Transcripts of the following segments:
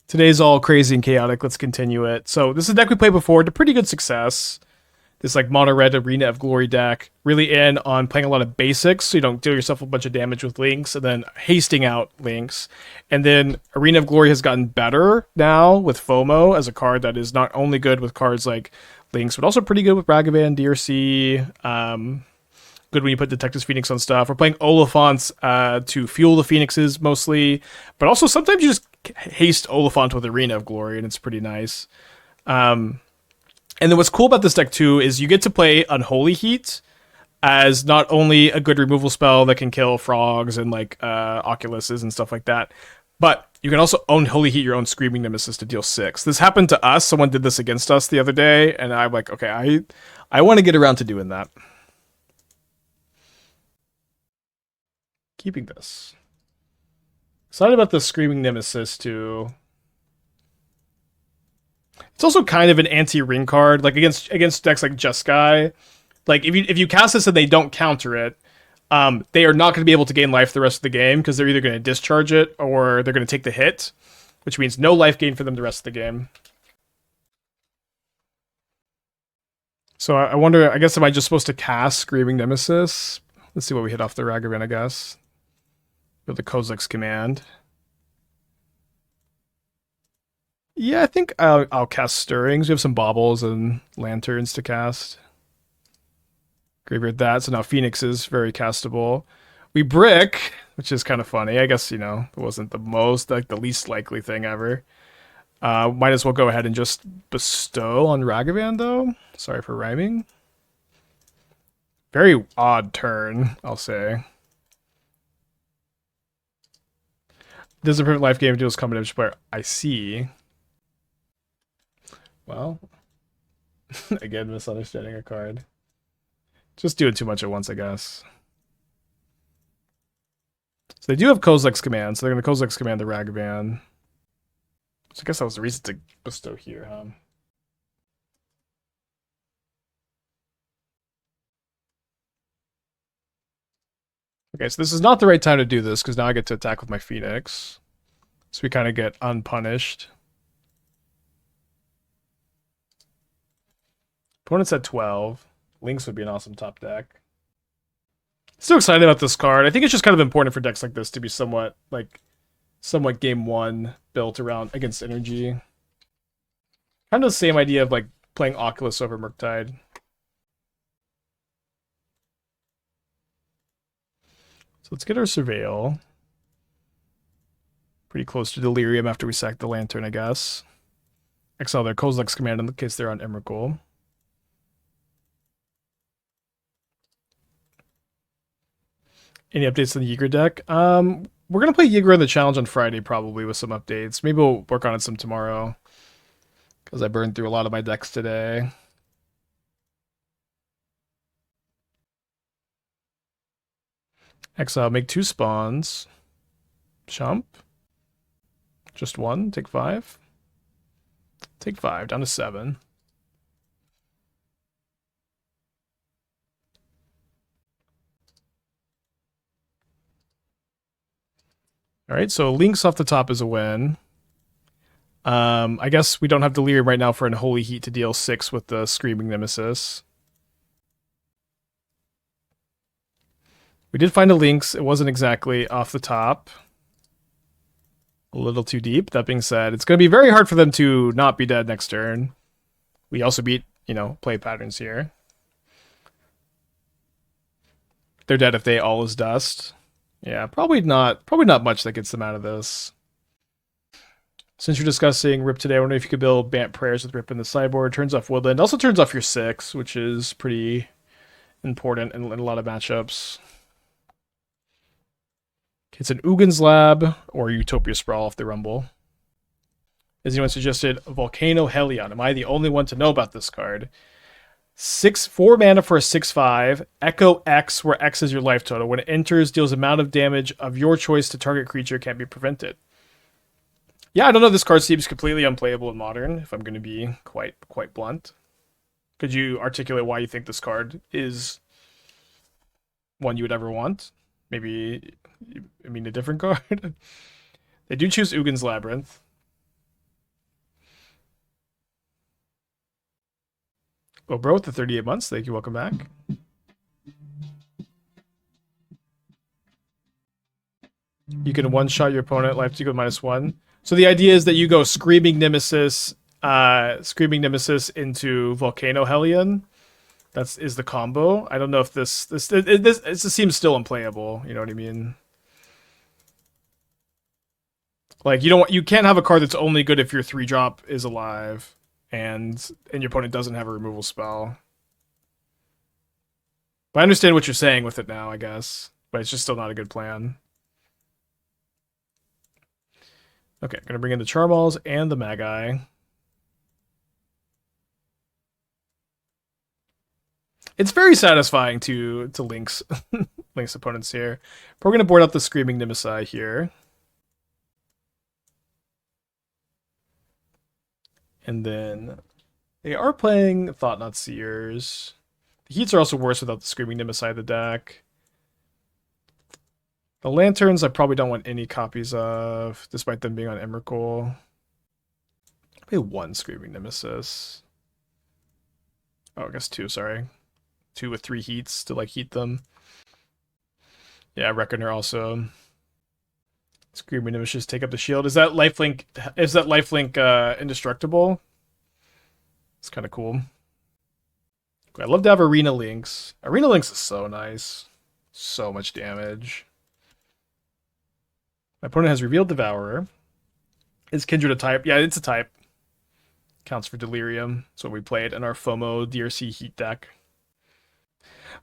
Today's all crazy and chaotic. Let's continue it. So this is a deck we played before to pretty good success. This like mono red Arena of Glory deck, really in on playing a lot of basics, so you don't deal yourself a bunch of damage with Lynx, and then hasting out Lynx. And then Arena of Glory has gotten better now with FOMO as a card that is not only good with cards like Lynx, but also pretty good with Ragavan, DRC. Good when you put Detective's Phoenix on stuff. We're playing Oliphants to fuel the Phoenixes mostly, but also sometimes you just haste Oliphaunt with Arena of Glory, and it's pretty nice. And then what's cool about this deck too is you get to play Unholy Heat as not only a good removal spell that can kill frogs and like Oculuses and stuff like that, but you can also Unholy Heat your own Screaming Nemesis to deal 6. This happened to us. Someone did this against us the other day, and I'm like, okay, I want to get around to doing that. Keeping this. Excited about the Screaming Nemesis too. It's also kind of an anti-ring card, like against decks like Jeskai. Like if you cast this and they don't counter it, they are not going to be able to gain life the rest of the game because they're either going to discharge it or they're going to take the hit, which means no life gain for them the rest of the game. So I wonder, I guess, am I just supposed to cast Screaming Nemesis? Let's see what we hit off the Ragavan, I guess. With the Kozilek's command. Yeah, I think I'll cast Stirrings. We have some Baubles and Lanterns to cast. Graveyard that, so now Phoenix is very castable. We brick, which is kind of funny. I guess, you know, it wasn't the most, like the least likely thing ever. Might as well go ahead and just bestow on Ragavan, though. Sorry for rhyming. Very odd turn, I'll say. This is a perfect life game deals combination player. I see. Well, again, misunderstanding a card. Just doing too much at once, I guess. So they do have Kozilek's command, so they're going to Kozilek's command the Ragavan. So I guess that was the reason to bestow here, huh? Okay, so this is not the right time to do this, because now I get to attack with my Phoenix. So we kind of get unpunished. Opponent's at 12. Lynx would be an awesome top deck. Still excited about this card. I think it's just kind of important for decks like this to be somewhat game one built around against energy. Kind of the same idea of like playing Oculus over Murktide. So let's get our Surveil. Pretty close to Delirium after we sack the Lantern, I guess. Exile their Kozilek's command in case they're on Emrakul. Any updates on the Yeager deck? We're going to play Yeager in the challenge on Friday, probably, with some updates. Maybe we'll work on it some tomorrow. Because I burned through a lot of my decks today. Exile, make 2 spawns. Chump. Just 1, take 5. Take 5, down to 7. Alright, so Lynx off the top is a win. I guess we don't have Delirium right now for Unholy Heat to deal 6 with the Screaming Nemesis. We did find a Lynx. It wasn't exactly off the top. A little too deep. That being said, it's going to be very hard for them to not be dead next turn. We also beat, play patterns here. They're dead if they all is dust. Yeah, probably not much that gets them out of this. Since you're discussing Rip today, I wonder if you could build Bant Prayers with Rip in the sideboard. Turns off Woodland. Also turns off your 6, which is pretty important in a lot of matchups. It's an Ugin's Lab or Utopia Sprawl off the Rumble. As anyone suggested, Volcano Helion. Am I the only one to know about this card? 4 mana for a 6/5. Echo X, where X is your life total. When it enters, deals amount of damage of your choice to target creature, can't be prevented. Yeah, I don't know. This card seems completely unplayable in Modern, if I'm going to be quite blunt. Could you articulate why you think this card is one you would ever want? Maybe, I mean, a different card? They do choose Ugin's Labyrinth. Oh, bro, with the 38 months. Thank you. Welcome back. You can one-shot your opponent, life to go -1. So the idea is that you go Screaming Nemesis into Volcano Hellion. Is the combo. I don't know if this seems still unplayable. You know what I mean? Like you can't have a card that's only good if your 3-drop is alive, and your opponent doesn't have a removal spell. But I understand what you're saying with it now, I guess. But it's just still not a good plan. Okay, gonna bring in the Charmaws and the Magi. It's very satisfying to Lynx Lynx opponents here. But we're gonna board out the Screaming Nemesis here. And then they are playing Thought-Knot Seers. The Heats are also worse without the Screaming Nemesis of the deck. The Lanterns I probably don't want any copies of, despite them being on Emrakul. Maybe 1 Screaming Nemesis. Oh, I guess 2, sorry. 2 with 3 Heats to like heat them. Yeah, Reckoner also. Screaming Nemesis take up the shield. Is that lifelink indestructible? It's kind of cool. I'd love to have Arena Lynx. Arena Lynx is so nice. So much damage. My opponent has revealed Devourer. Is Kindred a type? Yeah, it's a type. Counts for Delirium. That's what we played in our FOMO DRC Heat deck.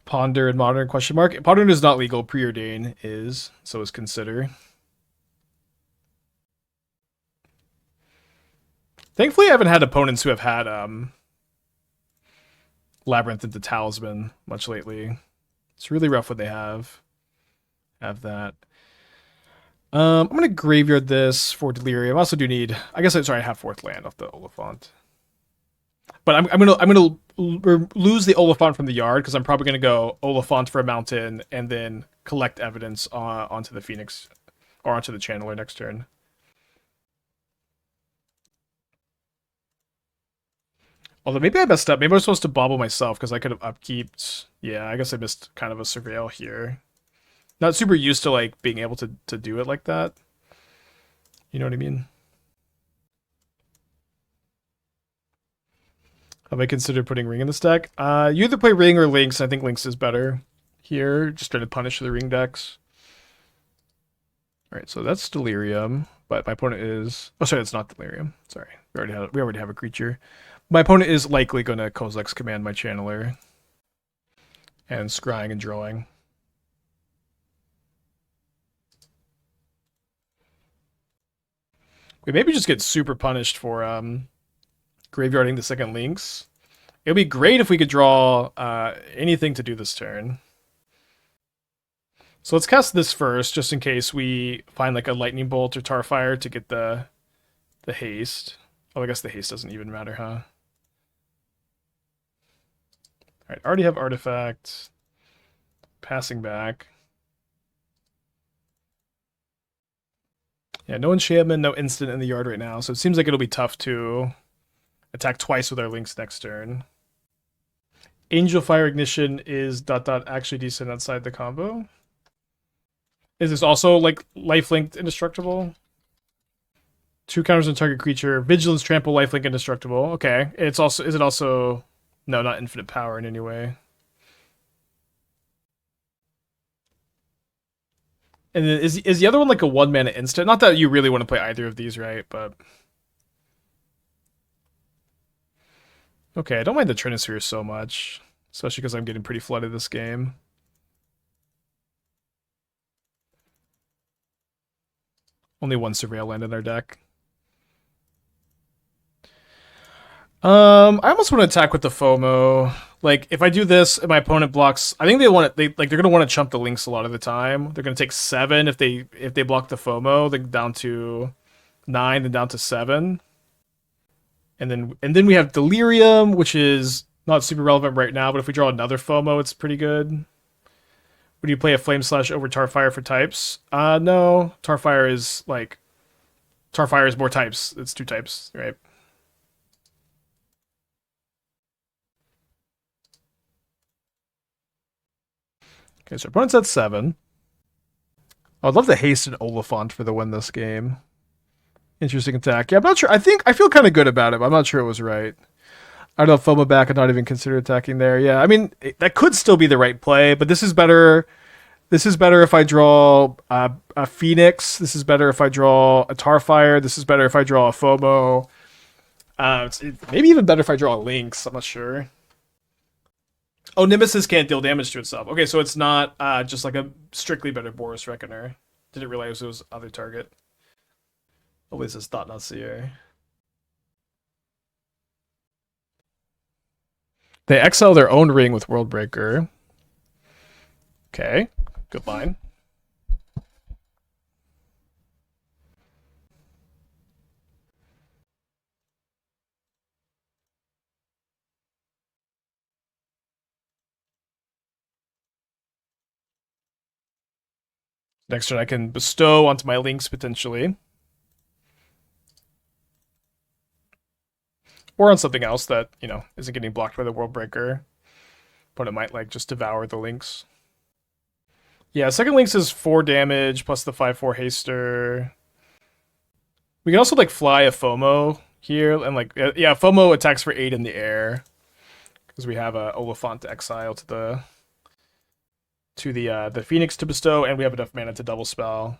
Ponder and Modern ? Ponder is not legal. Preordain is. So is Consider. Thankfully, I haven't had opponents who have had Labyrinth into Talisman much lately. It's really rough when they have that. I'm gonna graveyard this for Delirium. I also do need. I guess I have 4th land off the Oliphaunt, but I'm gonna lose the Oliphaunt from the yard because I'm probably gonna go Oliphaunt for a mountain and then collect evidence onto the Phoenix or onto the Channeler next turn. Although maybe I messed up. Maybe I was supposed to Bauble myself because I could have upkeeped. Yeah, I guess I missed kind of a Surveil here. Not super used to like being able to do it like that. You know what I mean? Have I considered putting Ring in this deck? You either play Ring or Lynx. I think Lynx is better here. Just trying to punish the Ring decks. Alright, so that's Delirium. But my opponent is... Oh, sorry, that's not Delirium. Sorry. We already have a creature. My opponent is likely going to Kozilek's Command my Channeler. And scrying and drawing. We maybe just get super punished for graveyarding the second Lynx. It would be great if we could draw anything to do this turn. So let's cast this first, just in case we find like a Lightning Bolt or Tarfire to get the haste. Oh, I guess the haste doesn't even matter, huh? Alright, already have Artifact. Passing back. Yeah, no enchantment, no instant in the yard right now, so it seems like it'll be tough to attack twice with our Lynx next turn. Angel Fire Ignition is ... actually decent outside the combo. Is this also like lifelink indestructible? 2 counters on target creature. Vigilance, Trample, lifelink indestructible. Okay. Is it also no, not infinite power in any way. And then is the other one like a 1-mana instant? Not that you really want to play either of these, right? But okay, I don't mind the Trinisphere so much, especially because I'm getting pretty flooded this game. Only 1 Surveil land in our deck. I almost want to attack with the FOMO. Like, if I do this and my opponent blocks, I think they're gonna want to chump the Lynx a lot of the time. They're gonna take 7 if they block the FOMO, then down to 9, then down to 7. And then we have Delirium, which is not super relevant right now, but if we draw another FOMO, it's pretty good. Would you play a Flame Slash over Tarfire for types? No. Tarfire is more types. It's 2 types, right? Okay, so opponent's at 7. I'd love to hasten Oliphaunt for the win this game. Interesting attack. Yeah, I'm not sure. I feel kind of good about it, but I'm not sure it was right. I don't know if FOMO back and not even consider attacking there. Yeah, I mean, that could still be the right play, but this is better. This is better if I draw a Phoenix. This is better if I draw a Tarfire. This is better if I draw a FOMO. Maybe even better if I draw a Lynx. I'm not sure. Oh, Nemesis can't deal damage to itself. Okay, so it's not just like a strictly better Boris Reckoner. Didn't realize it was other target. Always this thought not seer. They exile their own ring with Worldbreaker. Okay, good line. Next turn I can bestow onto my Lynx potentially. Or on something else that, you know, isn't getting blocked by the Worldbreaker. But it might, like, just devour the Lynx. Yeah, second Lynx is 4 damage plus the 5/4 haster. We can also, like, fly a FOMO here. And, like, yeah, FOMO attacks for 8 in the air. Because we have a Oliphaunt to exile to the Phoenix to bestow, and we have enough mana to double spell.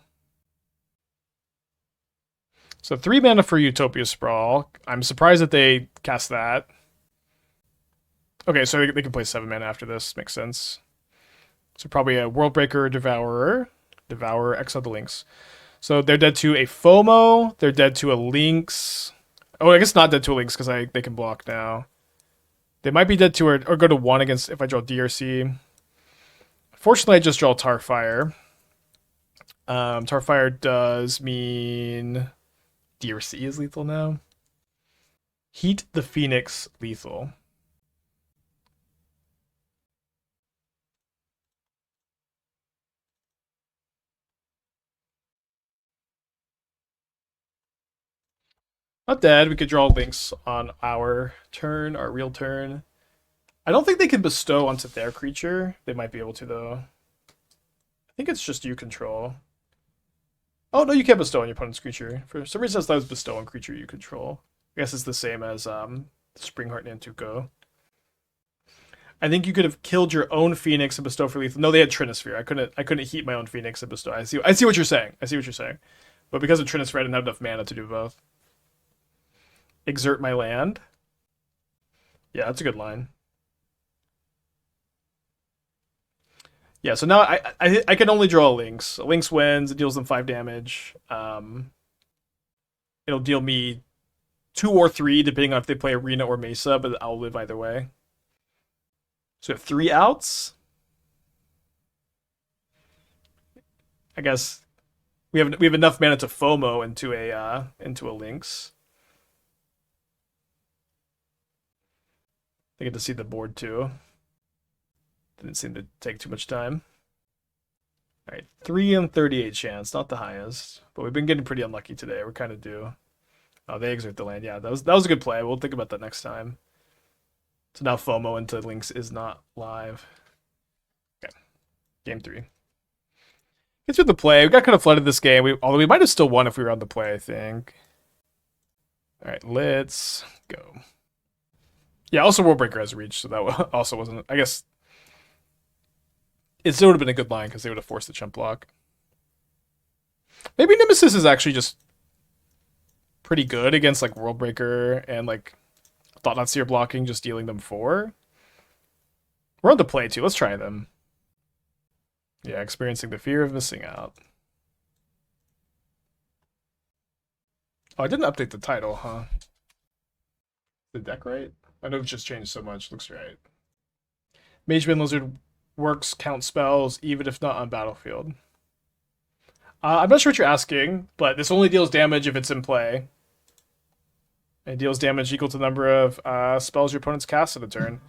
So 3 mana for Utopia Sprawl. I'm surprised that they cast that. Okay, so they can play 7 mana after this. Makes sense. So probably a Worldbreaker, Devourer. Devour, exile the Lynx. So they're dead to a FOMO. They're dead to a Lynx. Oh, I guess not dead to a Lynx because they can block now. They might be dead to or go to 1 against if I draw DRC. Fortunately, I just draw Tarfire. Tarfire does mean DRC is lethal now. Heat the Phoenix lethal. Not dead. We could draw Lynx on our turn, our real turn. I don't think they can bestow onto their creature. They might be able to, though. I think it's just you control. Oh, no, you can't bestow on your opponent's creature. For some reason, I thought it was bestow on creature you control. I guess it's the same as Springheart Nantuko. I think you could have killed your own Phoenix and bestow for lethal. No, they had Trinisphere. I couldn't heat my own Phoenix and bestow. I see what you're saying. I see what you're saying. But because of Trinisphere, I didn't have enough mana to do both. Exert my land. Yeah, that's a good line. Yeah, so now I can only draw a Lynx. A Lynx wins. It deals them 5 damage. It'll deal me 2 or 3, depending on if they play Arena or Mesa, but I'll live either way. So we have 3 outs. I guess we have enough mana to FOMO into a Lynx. I get to see the board too. Didn't seem to take too much time. All right, 3 in 38 chance, not the highest, but we've been getting pretty unlucky today. We're kind of due. Oh, they exert the land. Yeah, that was a good play. We'll think about that next time. So now FOMO into Lynx is not live. Okay, game 3. Gets with the play. We got kind of flooded this game. Although we might have still won if we were on the play, I think. All right, let's go. Yeah, also Worldbreaker has reach, so that also wasn't. I guess it still would have been a good line because they would have forced the chump block. Maybe Nemesis is actually just pretty good against like Worldbreaker and like Thought Not Seer blocking, just dealing them 4. We're on the play too. Let's try them. Yeah, experiencing the fear of missing out. Oh, I didn't update the title, huh? The deck right? I know it's just changed so much. Looks right. Magebane Lizard works count spells even if not on battlefield. I'm not sure what you're asking, but this only deals damage if it's in play. It deals damage equal to the number of spells your opponent's cast in a turn.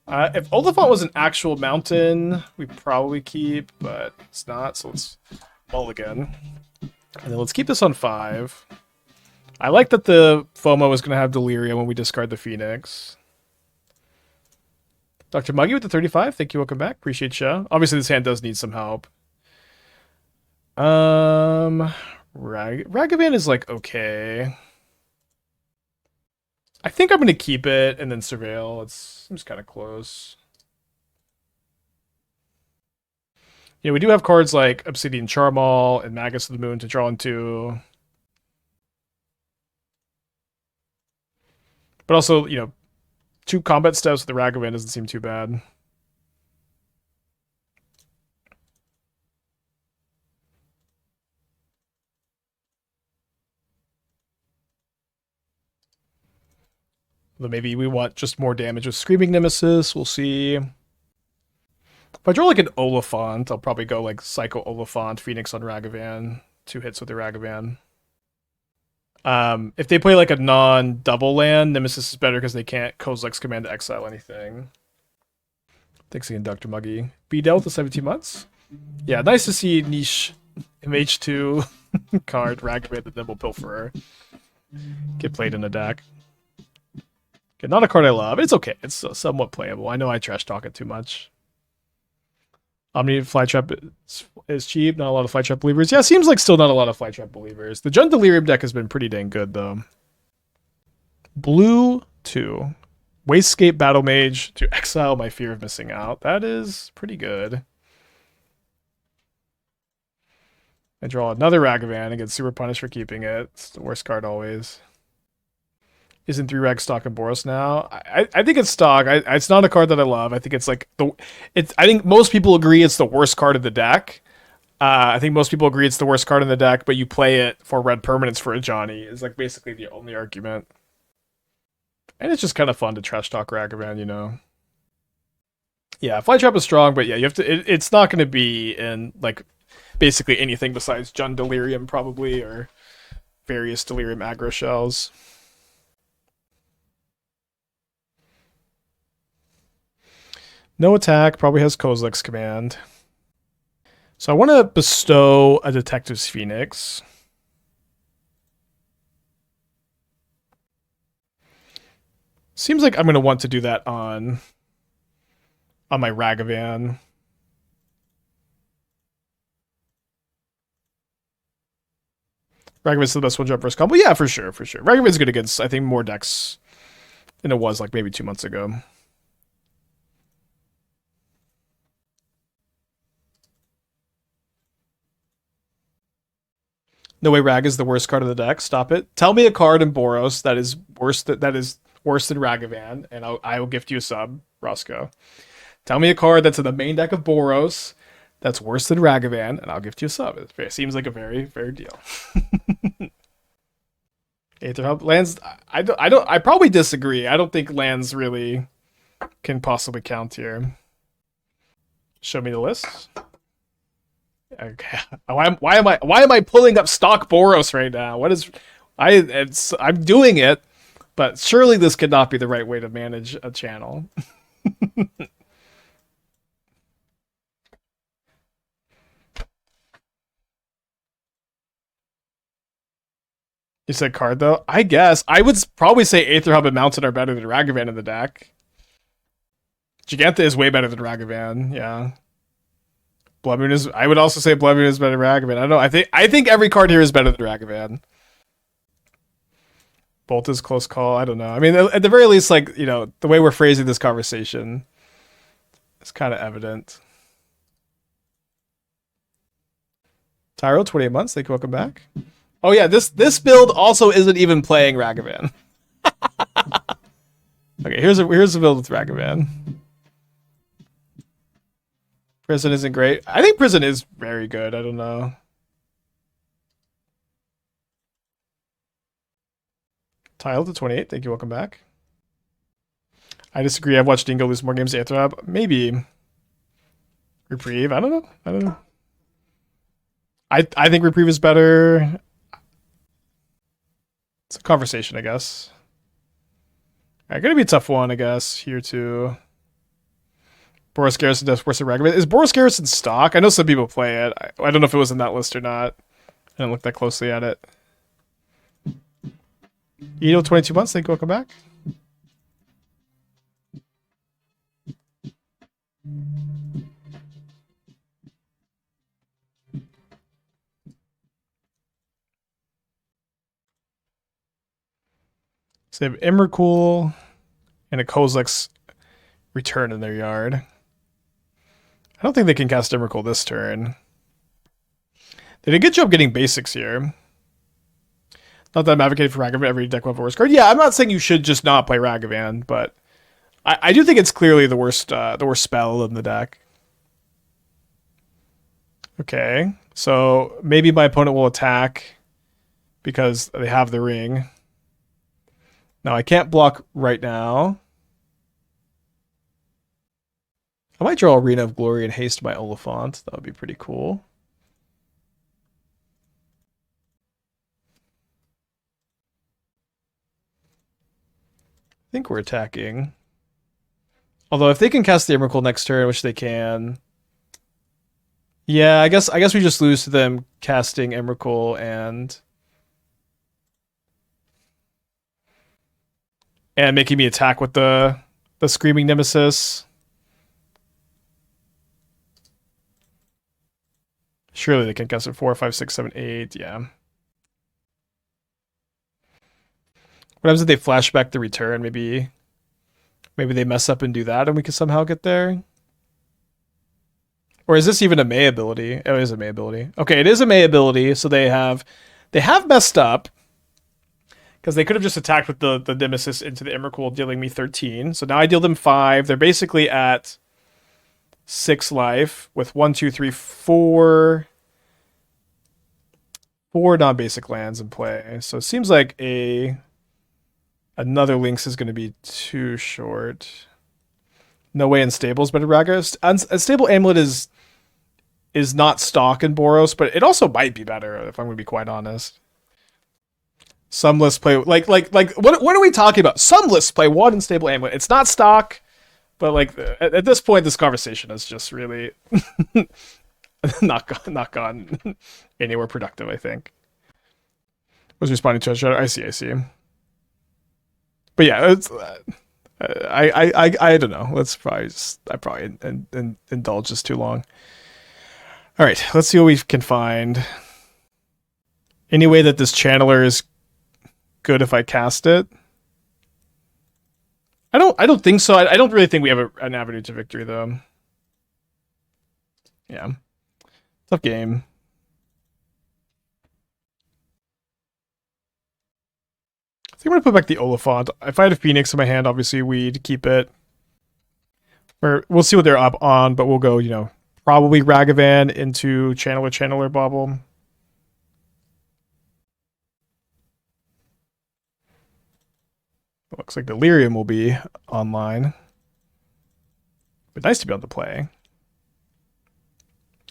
If Oliphaunt was an actual mountain, we'd probably keep, but it's not, so let's mulligan. And then let's keep this on 5. I like that the FOMO is going to have Delirium when we discard the Phoenix. Dr. Muggy with the 35. Thank you. Welcome back. Appreciate you. Obviously, this hand does need some help. Ragavan is like okay. I think I'm gonna keep it and then surveil. It seems kind of close. Yeah, we do have cards like Obsidian Charmaw and Magus of the Moon to draw into. But also, you know, 2 combat steps with the Ragavan doesn't seem too bad. Though maybe we want just more damage with Screaming Nemesis. We'll see. If I draw like an Oliphaunt, I'll probably go like Psycho Oliphaunt, Phoenix on Ragavan. 2 hits with the Ragavan. If they play like a non-double land, Nemesis is better because they can't Kozilek's command to exile anything. Thanks again, Dr. Muggy. B-Del to 17 months. Yeah, nice to see niche MH2 card, Ragavan the Nimble Pilferer, get played in a deck. Okay, not a card I love. It's okay. It's somewhat playable. I know I trash talk it too much. Omni Flytrap is cheap. Not a lot of Flytrap believers. Yeah, seems like still not a lot of Flytrap believers. The Jund Delirium deck has been pretty dang good, though. Blue 2. Wastegate Battle Mage to exile my fear of missing out. That is pretty good. I draw another Ragavan and get super punished for keeping it. It's the worst card always. Isn't 3-Rag stock in Boros now? I think it's stock. It's not a card that I love. I think it's like I think most people agree it's the worst card of the deck. I think most people agree it's the worst card in the deck, but you play it for red permanents for a Johnny is like basically the only argument. And it's just kind of fun to trash talk Ragavan, you know. Yeah, Flytrap is strong, but yeah, you have to. It's not going to be in like basically anything besides Jund Delirium probably or various Delirium aggro shells. No attack, probably has Kozilek's command. So I want to bestow a Detective's Phoenix. Seems like I'm going to want to do that on my Ragavan. Ragavan's the best one-drop versus combo? Yeah, for sure, for sure. Ragavan's good against, I think, more decks than it was like maybe 2 months ago. No way Rag is the worst card of the deck. Stop it. Tell me a card in Boros that is worse than Ragavan, and I will gift you a sub, Roscoe. Tell me a card that's in the main deck of Boros that's worse than Ragavan, and I'll gift you a sub. It seems like a very fair deal. Aether Hub lands. I probably disagree. I don't think lands really can possibly count here. Show me the list. Okay. Why am I pulling up stock Boros right now? What is I'm doing it, but surely this could not be the right way to manage a channel. You said card though? I guess. I would probably say Aether Hub and Mountain are better than Ragavan in the deck. Giganta is way better than Ragavan, yeah. Blood Moon is. I would also say Blood Moon is better than Ragavan. I don't know. I think every card here is better than Ragavan. Bolt is close call. I don't know. I mean, at the very least, like, you know, the way we're phrasing this conversation is kind of evident. Tyro, 28 months. Thank you. Welcome back. Oh yeah, this build also isn't even playing Ragavan. Okay, here's a build with Ragavan. Prison isn't great. I think Prison is very good. I don't know. Tile to 28. Thank you. Welcome back. I disagree. I've watched Dingo lose more games to Aether Hub. Maybe. Reprieve. I don't know. I think Reprieve is better. It's a conversation, I guess. Alright, gonna be a tough one, I guess, here too. Boros Garrison does worse than Ragavan. Is Boros Garrison stock? I know some people play it. I don't know if it was in that list or not. I didn't look that closely at it. Edo, 22 months. Thank you. Welcome back. So they have Emrakul and a Kozilek's Return in their yard. I don't think they can cast Emrakul this turn. They did a good job getting basics here. Not that I'm advocating for Ragavan every deck will have a worst card. Yeah, I'm not saying you should just not play Ragavan, but I do think it's clearly the worst spell in the deck. Okay, so maybe my opponent will attack because they have the ring. Now I can't block right now. I might draw Arena of Glory and haste my Oliphaunt. That would be pretty cool. I think we're attacking. Although if they can cast the Emrakul next turn, which they can. Yeah, I guess we just lose to them casting Emrakul and making me attack with the Screaming Nemesis. Surely they can cast it 4, 5, 6, 7, 8. Yeah. What happens if they flash back the return? Maybe they mess up and do that, and we can somehow get there. Or is this even a May ability? Oh, it is a May ability. Okay, it is a May ability, so they have messed up. Because they could have just attacked with the Nemesis into the Emrakul, dealing me 13. So now I deal them 5. They're basically at 6 life with 1, 2, 3, 4 non-basic lands in play. So it seems like another Lynx is going to be too short. No way Unstable's better Raga. Unstable Amulet is not stock in Boros, but it also might be better if I'm going to be quite honest. Some lists play like what are we talking about? Some lists play 1 Unstable Amulet. It's not stock, but like at this point, this conversation is just really not gone anywhere productive. I think. Was responding to a shadow. I see. But yeah, it's, I don't know. I probably indulge this too long. All right, let's see what we can find. Any way that this channeler is good if I cast it? I don't think so. I don't really think we have an avenue to victory though. Yeah, tough game. I think I'm gonna put back the Oliphaunt. If I had a Phoenix in my hand, obviously we'd keep it. Or we'll see what they're up on, but we'll go, probably Ragavan into Channeler Bauble. Looks like Delirium will be online. But nice to be able to play.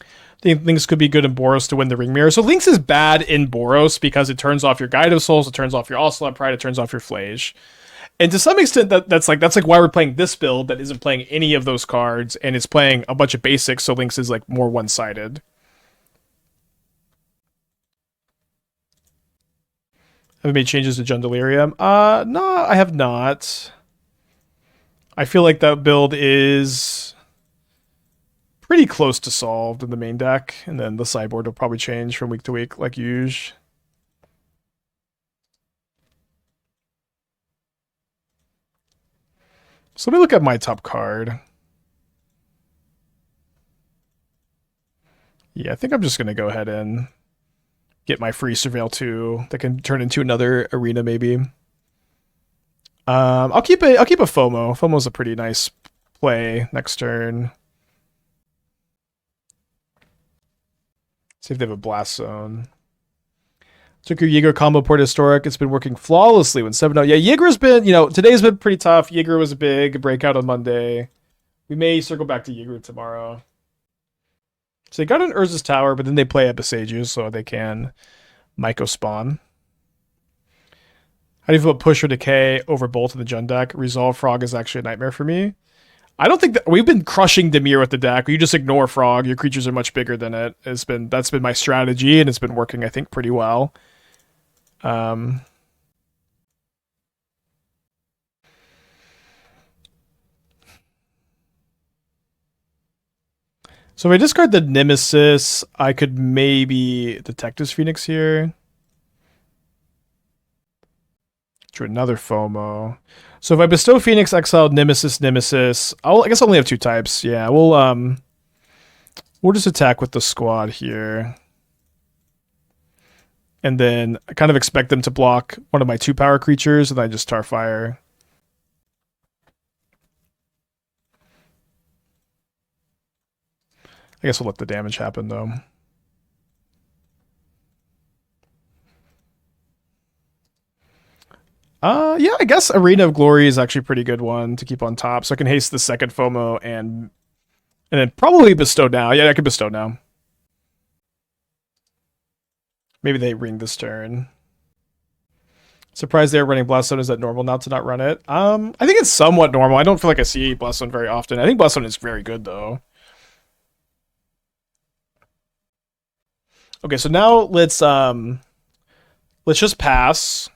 I think Lynx could be good in Boros to win the Ring Mirror. So Lynx is bad in Boros because it turns off your Guide of Souls, it turns off your Ocelot Pride, it turns off your Flage. And to some extent, that's like why we're playing this build that isn't playing any of those cards, and it's playing a bunch of basics, so Lynx is like more one-sided. Have you made changes to Jund Delirium? No, I have not. I feel like that build is pretty close to solved in the main deck, and then the sideboard will probably change from week to week, like usual. So let me look at my top card. Yeah, I think I'm just going to go ahead and get my free Surveil 2 that can turn into another arena maybe. I'll keep a FOMO. FOMO's a pretty nice play next turn. See if they have a Blast Zone. Took your Jaeger combo port historic. It's been working flawlessly when 7-0. Yeah, Jaeger's been, today's been pretty tough. Jaeger was a big breakout on Monday. We may circle back to Jaeger tomorrow. So they got an Urza's Tower, but then they play Episages, so they can Myco spawn. How do you feel about Push or Decay over Bolt in the Jund deck? Resolve Frog is actually a nightmare for me. I don't think that we've been crushing Dimir with the deck. You just ignore Frog. Your creatures are much bigger than it. That's been my strategy, and it's been working, I think, pretty well. So if I discard the Nemesis, I could maybe Detective's Phoenix here. Drew another FOMO. So if I bestow Phoenix, exile Nemesis, I guess I only have 2 types. Yeah, we'll just attack with the squad here. And then I kind of expect them to block one of my 2 power creatures, and then I just Tarfire. I guess we'll let the damage happen, though. Yeah, I guess Arena of Glory is actually a pretty good one to keep on top. So I can haste the second FOMO and then probably bestow now. Yeah, I could bestow now. Maybe they ring this turn. Surprised they're running Bloodstone. Is that normal now to not run it? I think it's somewhat normal. I don't feel like I see Bloodstone very often. I think Bloodstone is very good, though. Okay, so now let's just pass.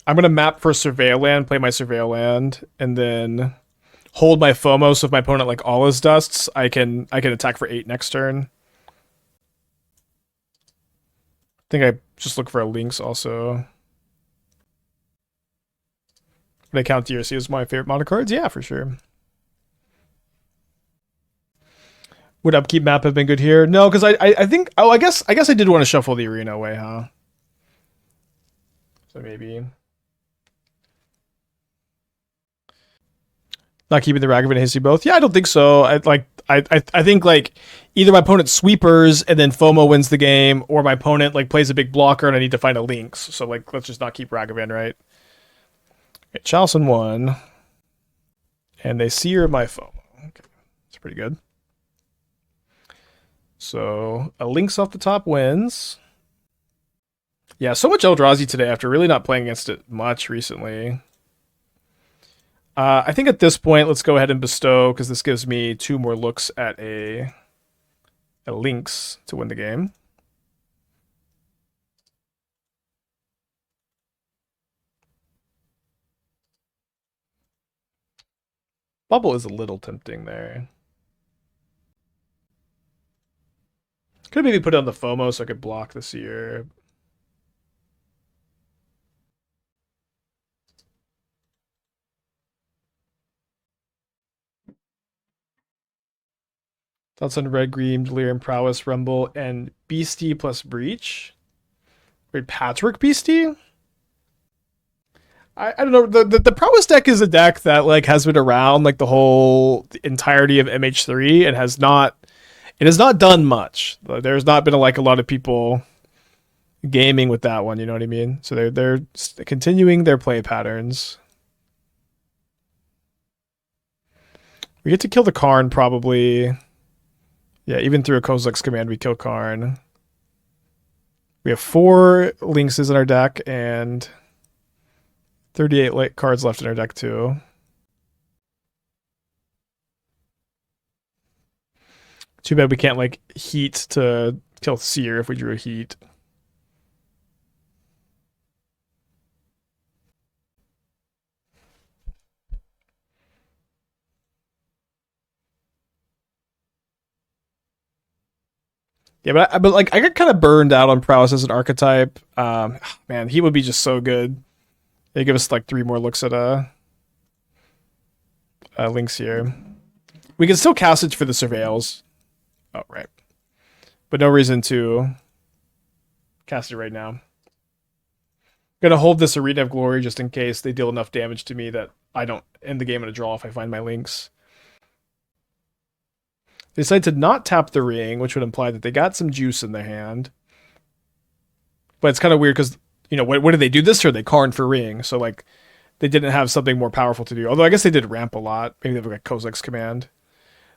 I'm gonna map for Surveil Land, play my Surveil Land, and then hold my FOMO. So if my opponent like all his dusts, I can attack for 8 next turn. I think I just look for a Lynx also. Would I count DRC as my favorite mono cards? Yeah, for sure. Would upkeep map have been good here? No, because I think I guess I did want to shuffle the arena away, huh? So maybe not keeping the Ragavan and Hissy both. Yeah, I don't think so. I think like either my opponent sweepers and then FOMO wins the game, or my opponent like plays a big blocker and I need to find a Lynx. So like let's just not keep Ragavan, right? Okay, Chalson won. And they sear my FOMO. Okay. That's pretty good. So a Lynx off the top wins. Yeah, so much Eldrazi today after really not playing against it much recently. I think at this point, let's go ahead and bestow, because this gives me 2 more looks at a Lynx to win the game. Bauble is a little tempting there. Could maybe put it on the FOMO so I could block this year. Thoughts on Red Green, Delirium Prowess, Rumble, and Beastie plus Breach? Wait, Patchwork Beastie? I don't know. The Prowess deck is a deck that like has been around like the entirety of MH3 and has not done much. There's not been like a lot of people gaming with that one, you know what I mean? So they're continuing their play patterns. We get to kill the Karn probably. Yeah, even through a Kozilek's command, we kill Karn. We have 4 Lynxes in our deck and 38 cards left in our deck too. Too bad we can't like heat to kill Seer if we drew a heat. Yeah, but like I got kind of burned out on Prowess as an archetype. Man, he would be just so good. They give us like 3 more looks at Lynx here. We can still cast it for the Surveils. Oh, right. But no reason to cast it right now. Gonna hold this Arena of Glory just in case they deal enough damage to me that I don't end the game in a draw if I find my Lynx. They decide to not tap the ring, which would imply that they got some juice in their hand. But it's kind of weird because, you know, what did they do this or they Karn for ring? So, like, they didn't have something more powerful to do. Although I guess they did ramp a lot. Maybe they have like a Kozilek's command.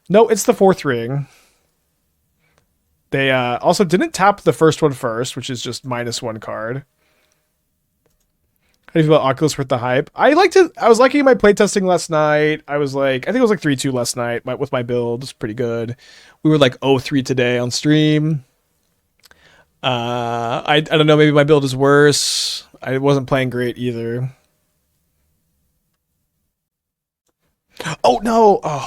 No, it's the 4th ring. They also didn't tap the first one first, which is just -1 card. How do you feel about Oculus worth the hype? I was liking my playtesting last night. I think it was like 3-2 last night with my build. It's pretty good. We were like 0-3 today on stream. I don't know, maybe my build is worse. I wasn't playing great either. Oh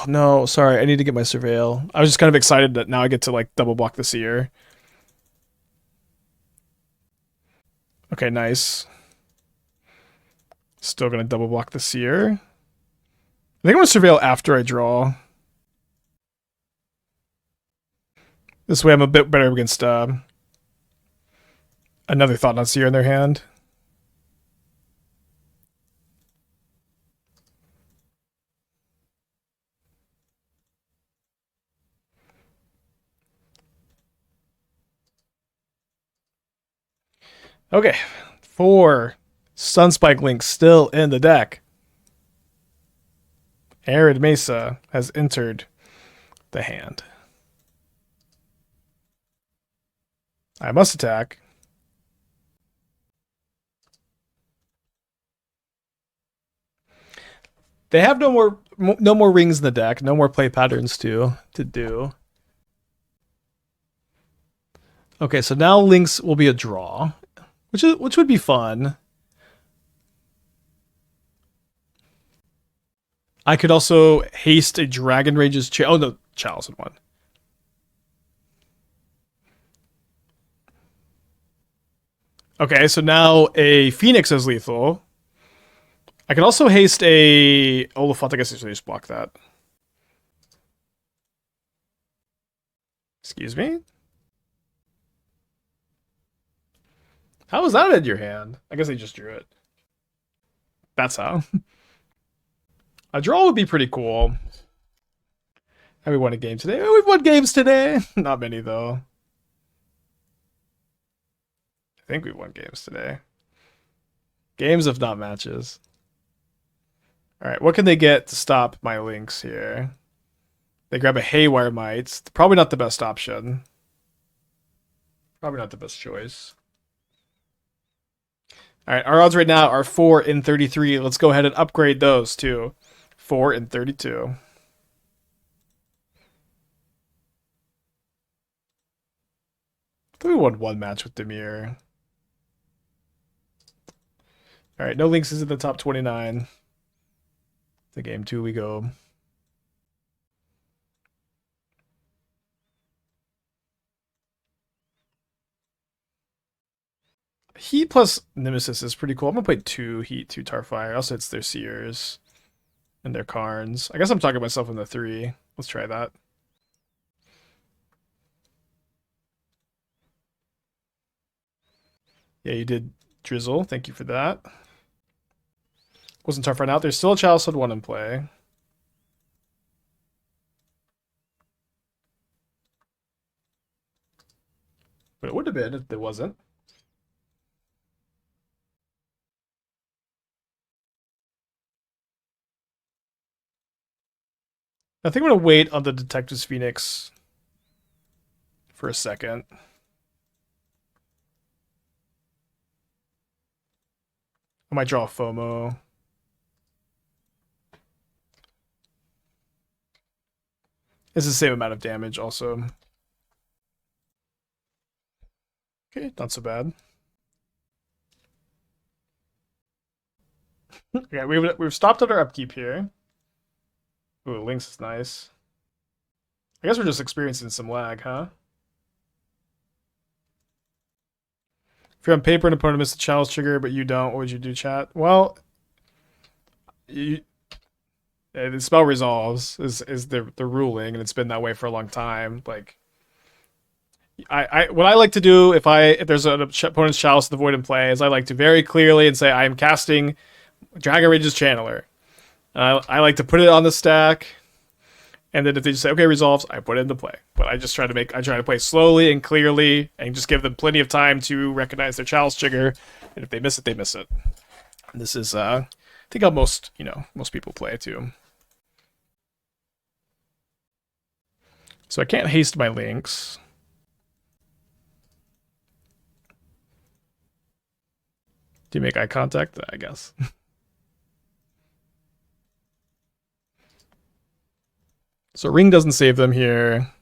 no, sorry, I need to get my Surveil. I was just kind of excited that now I get to like double block the Seer. Okay, nice. Still going to double block the Seer. I think I'm going to Surveil after I draw. This way I'm a bit better against another Thought Knot Seer in their hand. Okay, 4 Sunspine Lynx still in the deck. Arid Mesa has entered the hand. I must attack. They have no more rings in the deck, no more play patterns to do. Okay, so now Lynx will be a draw, which would be fun. I could also haste a Dragon Rage's oh no, Chalice in one. Okay, so now a Phoenix is lethal. I can also haste a Oliphaunt. I guess I should just block that. Excuse me? How was that in your hand? I guess I just drew it. That's how. A draw would be pretty cool. Have we won a game today? Oh, we've won games today. Not many, though. I think we've won games today. Games, if not matches. Alright, what can they get to stop my Lynx here? They grab a Haywire Might. Probably not the best option. Probably not the best choice. Alright, our odds right now are 4 in 33. Let's go ahead and upgrade those to 4 in 32. I thought we won one match with Demir. Alright, no Lynx is in the top 29. To game 2 we go. Heat plus Nemesis is pretty cool. I'm gonna play 2 Heat, 2 Tarfire. Also hits their Seers and their Karns. I guess I'm talking myself in the 3. Let's try that. Yeah, you did Drizzle. Thank you for that. Wasn't Tarfire out. There's still a Chalice 1 in play. But it would have been if there wasn't. I think I'm going to wait on the Detective's Phoenix for a second. I might draw a FOMO. It's the same amount of damage also. Okay, not so bad. Okay, we've stopped at our upkeep here. Ooh, Lynx is nice. I guess we're just experiencing some lag, huh? If you're on paper and opponent missed a chalice trigger, but you don't, what would you do, chat? Well, the spell resolves is the ruling, and it's been that way for a long time. Like, what I like to do if there's an opponent's chalice in the void in play is I like to very clearly and say I am casting Dragon Rage's Channeler. I like to put it on the stack, and then if they just say okay resolves, I put it into play. But I just try to play slowly and clearly, and just give them plenty of time to recognize their chalice trigger. And if they miss it, they miss it. And this is I think how most people play too. So I can't haste my Lynx. Do you make eye contact? I guess. So Ring doesn't save them here.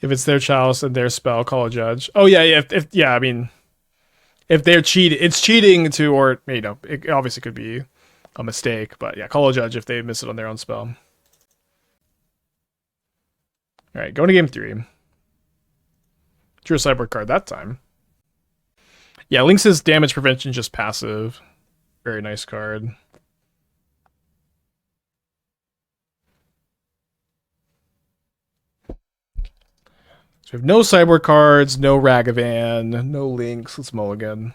If it's their chalice and their spell, call a judge. Oh yeah. I mean, if they're cheating, it's cheating to, or it obviously could be a mistake, but yeah, call a judge if they miss it on their own spell. All right, going to game 3. Drew a sideboard card that time. Yeah, Lynx's damage prevention just passive. Very nice card. So we have no sideboard cards, no Ragavan, no Lynx. Let's mulligan.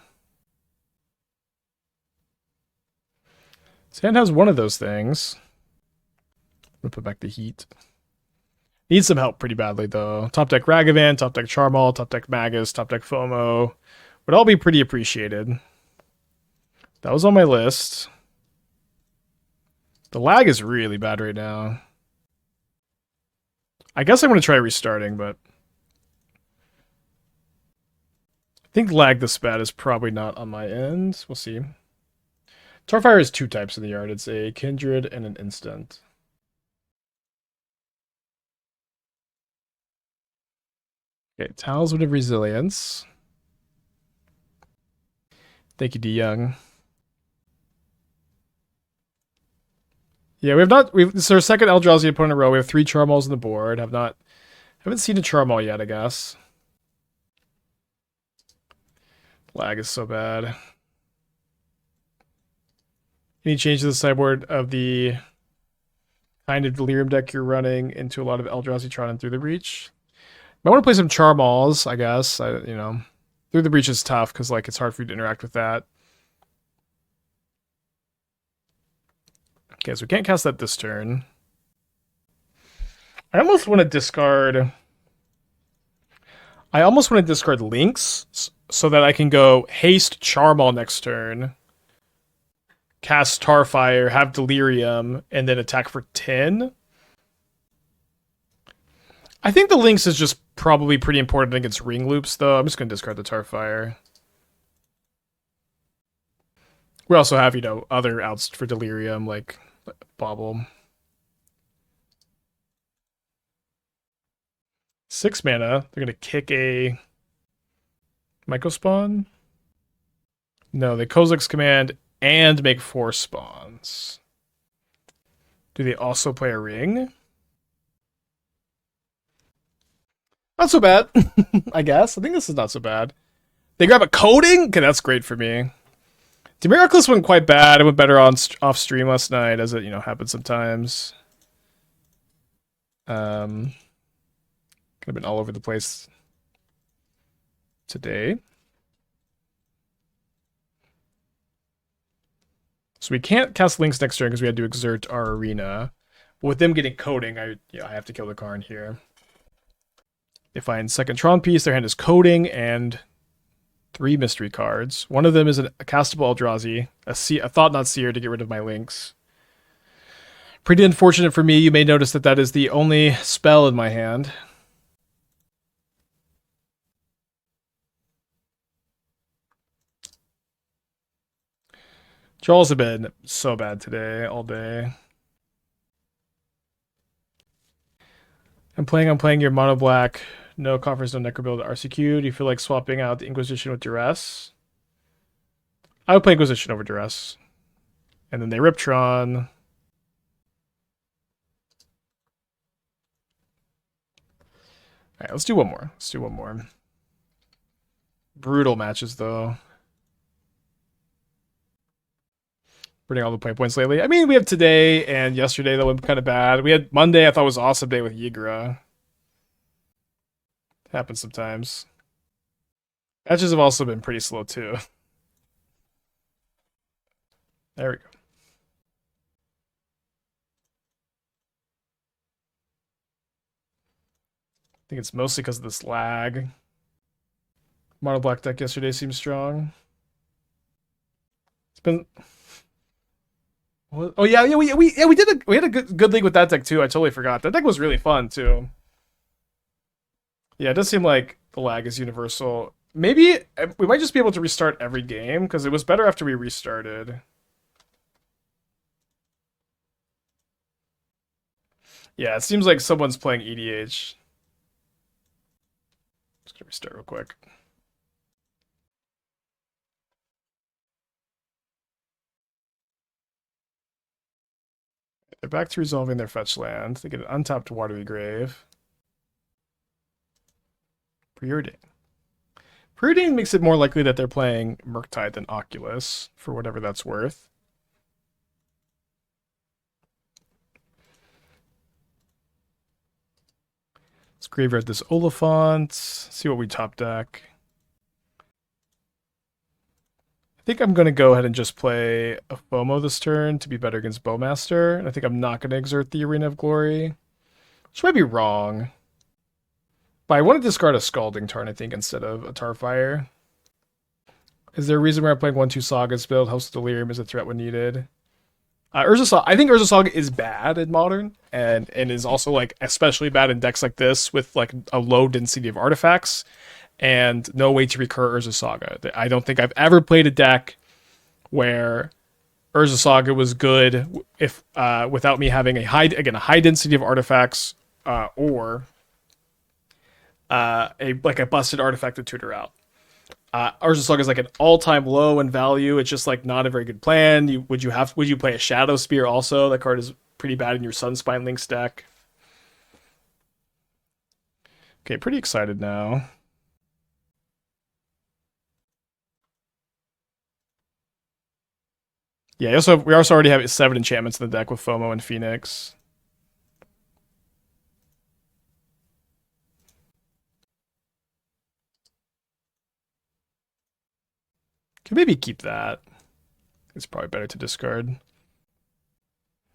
This hand has one of those things. I'm gonna put back the heat. Needs some help pretty badly, though. Top deck Ragavan, top deck Charmaw, top deck Magus, top deck FOMO. Would all be pretty appreciated. That was on my list. The lag is really bad right now. I guess I'm going to try restarting, but I think lag this bad is probably not on my end. We'll see. Tarfire has two types in the yard. It's a Kindred and an Instant. Okay, Talisman of Resilience. Thank you, D Young. Yeah, this is our second Eldrazi opponent in a row. We have 3 Charmaws on the board. Haven't seen a Charmaw yet, I guess. Lag is so bad. Any change to the sideboard of the kind of Delirium deck you're running into a lot of Eldrazi Tron and Through the Breach? I want to play some Charmaws, I guess. Through the Breach is tough because like it's hard for you to interact with that. Okay, so we can't cast that this turn. I almost want to discard Lynx so that I can go haste Charmaw next turn, cast Tarfire, have Delirium, and then attack for 10. I think the Lynx is just probably pretty important against ring loops, though. I'm just going to discard the Tarfire. We also have, other outs for Delirium, like Bauble. 6 mana. They're going to kick a Mycospawn? No, they Kozilek's Command and make 4 spawns. Do they also play a ring? Not so bad, I guess. I think this is not so bad. They grab a coding? Okay, that's great for me. Demiraclus went quite bad. It went better off stream last night, as it, happens sometimes. Could have been all over the place today. So we can't cast Lynx next turn because we had to exert our arena. But with them getting coding, I have to kill the Karn here. They find second Tron piece. Their hand is coding and 3 mystery cards. One of them is a castable Eldrazi, a Thought Not Seer to get rid of my Lynx. Pretty unfortunate for me. You may notice that is the only spell in my hand. Draws have been so bad today, all day. I'm planning on playing your mono black, no Conference, no Necrobuild RCQ. Do you feel like swapping out the Inquisition with Duress? I would play Inquisition over Duress. And then they rip Tron. Alright, let's do one more. Brutal matches, though. Burning all the play points lately. I mean, we have today and yesterday that went kind of bad. We had Monday, I thought was an awesome day with Yigra. Happens sometimes. Matches have also been pretty slow, too. There we go. I think it's mostly because of this lag. Mono black deck yesterday seems strong. It's been... Oh yeah, we had a good league with that deck too. I totally forgot. That deck was really fun too. Yeah, it does seem like the lag is universal. Maybe we might just be able to restart every game because it was better after we restarted. Yeah, it seems like someone's playing EDH. Just gonna restart real quick. They're back to resolving their fetch land. They get an untapped Watery Grave. Preordain. Preordained makes it more likely that they're playing Murktide than Oculus, for whatever that's worth. Let's graveyard this Oliphaunt, see what we top deck. I think I'm going to go ahead and just play a FOMO this turn to be better against Bowmaster, and I think I'm not going to exert the Arena of Glory, which might be wrong. But I want to discard a Scalding Tarn, I think, instead of a Tarfire. Is there a reason why I'm playing 1-2 Sagas build? House of Delirium is a threat when needed. Urza Saga, I think Urza Saga is bad in Modern, and is also like especially bad in decks like this with like a low density of artifacts and no way to recur Urza Saga. I don't think I've ever played a deck where Urza Saga was good if without me having a high density of artifacts or a busted artifact to tutor out. Urza Saga is like an all-time low in value. It's just like not a very good plan. Would you play a Shadow Spear also? That card is pretty bad in your Sunspine Lynx deck. Okay, pretty excited now. Yeah, we also already have 7 enchantments in the deck with FOMO and Phoenix. Can maybe keep that. It's probably better to discard.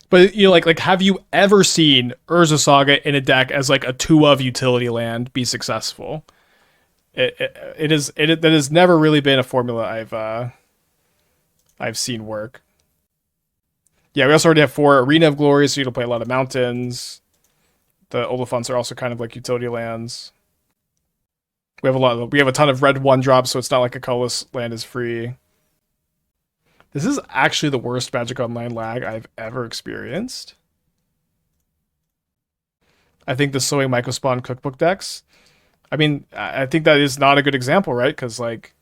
But you know, like have you ever seen Urza Saga in a deck as like a 2-of utility land be successful? That has never really been a formula I've seen work. Yeah, we also already have 4 Arena of Glory, so you'll play a lot of mountains. The Oliphants are also kind of like utility lands. We have a ton of red 1-drops, so it's not like a colorless land is free. This is actually the worst Magic Online lag I've ever experienced. I think the Sowing Mycospawn cookbook decks. I mean, I think that is not a good example, right? Because like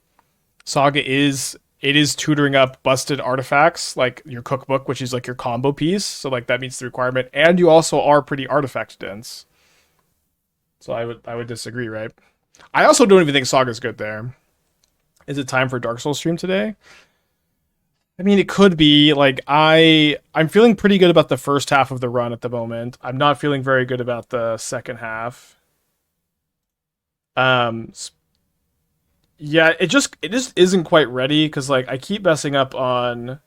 Saga is tutoring up busted artifacts like your cookbook, which is like your combo piece. So like that meets the requirement, and you also are pretty artifact dense. So I would disagree, right? I also don't even think Saga's good there. Is it time for Dark Souls stream today? I mean, it could be. Like, I'm feeling pretty good about the first half of the run at the moment. I'm not feeling very good about the second half. Yeah, it just isn't quite ready because like I keep messing up on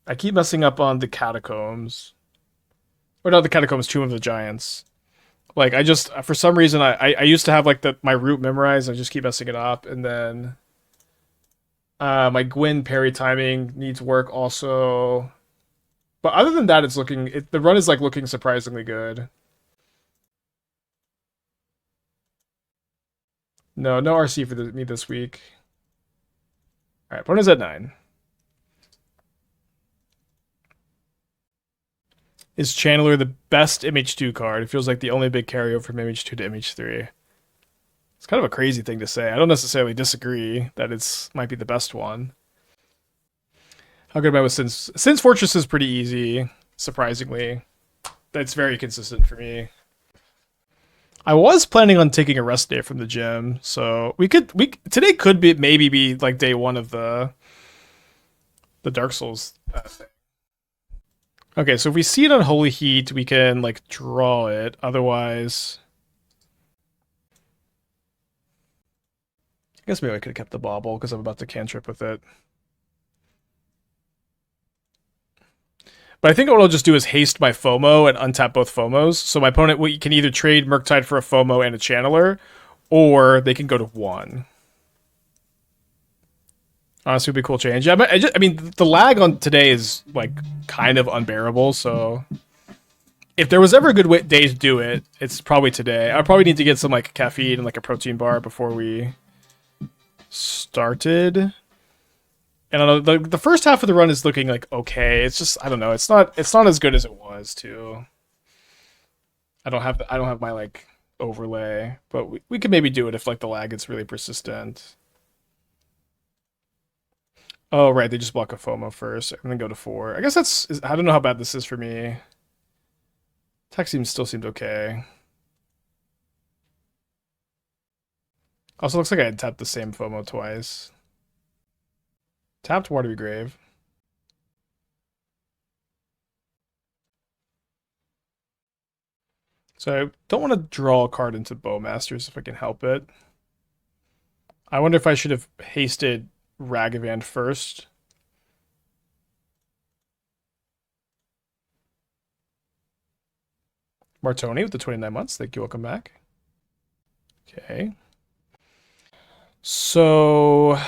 the Catacombs. Or not the Catacombs, Tomb of the Giants. Like I just for some reason I used to have like my route memorized. I just keep messing it up, and then my Gwyn parry timing needs work also. But other than that, the run is like looking surprisingly good. No RC for me this week. All right, opponent's at 9. Is Channeler the best MH2 card? It feels like the only big carryover from MH2 to MH3. It's kind of a crazy thing to say. I don't necessarily disagree that might be the best one. How good am I with Sin's Fortress is pretty easy, surprisingly. That's very consistent for me. I was planning on taking a rest day from the gym, so today could maybe be like day 1 of the Dark Souls thing. Okay, so if we see it on Unholy Heat, we can like draw it. Otherwise, I guess maybe I could have kept the Bauble because I'm about to cantrip with it. But I think what I'll just do is haste my FOMO and untap both FOMOs. So my opponent can either trade Murktide for a FOMO and a Channeler, or they can go to 1. Honestly, would be a cool change. Yeah, but I mean, the lag on today is like kind of unbearable. So if there was ever a good day to do it, it's probably today. I probably need to get some like caffeine and like a protein bar before we started. And I don't know, the first half of the run is looking like okay. It's just I don't know. It's not as good as it was too. I don't have my like overlay, but we could maybe do it if like the lag gets really persistent. Oh, right, they just block a FOMO first and then go to 4. I guess I don't know how bad this is for me. Tech still seemed okay. Also looks like I had tapped the same FOMO twice. Tapped Watery Grave. So I don't want to draw a card into Bowmasters if I can help it. I wonder if I should have hasted Ragavan first. Martoni with the 29 months. Thank you. Welcome back. Okay. So...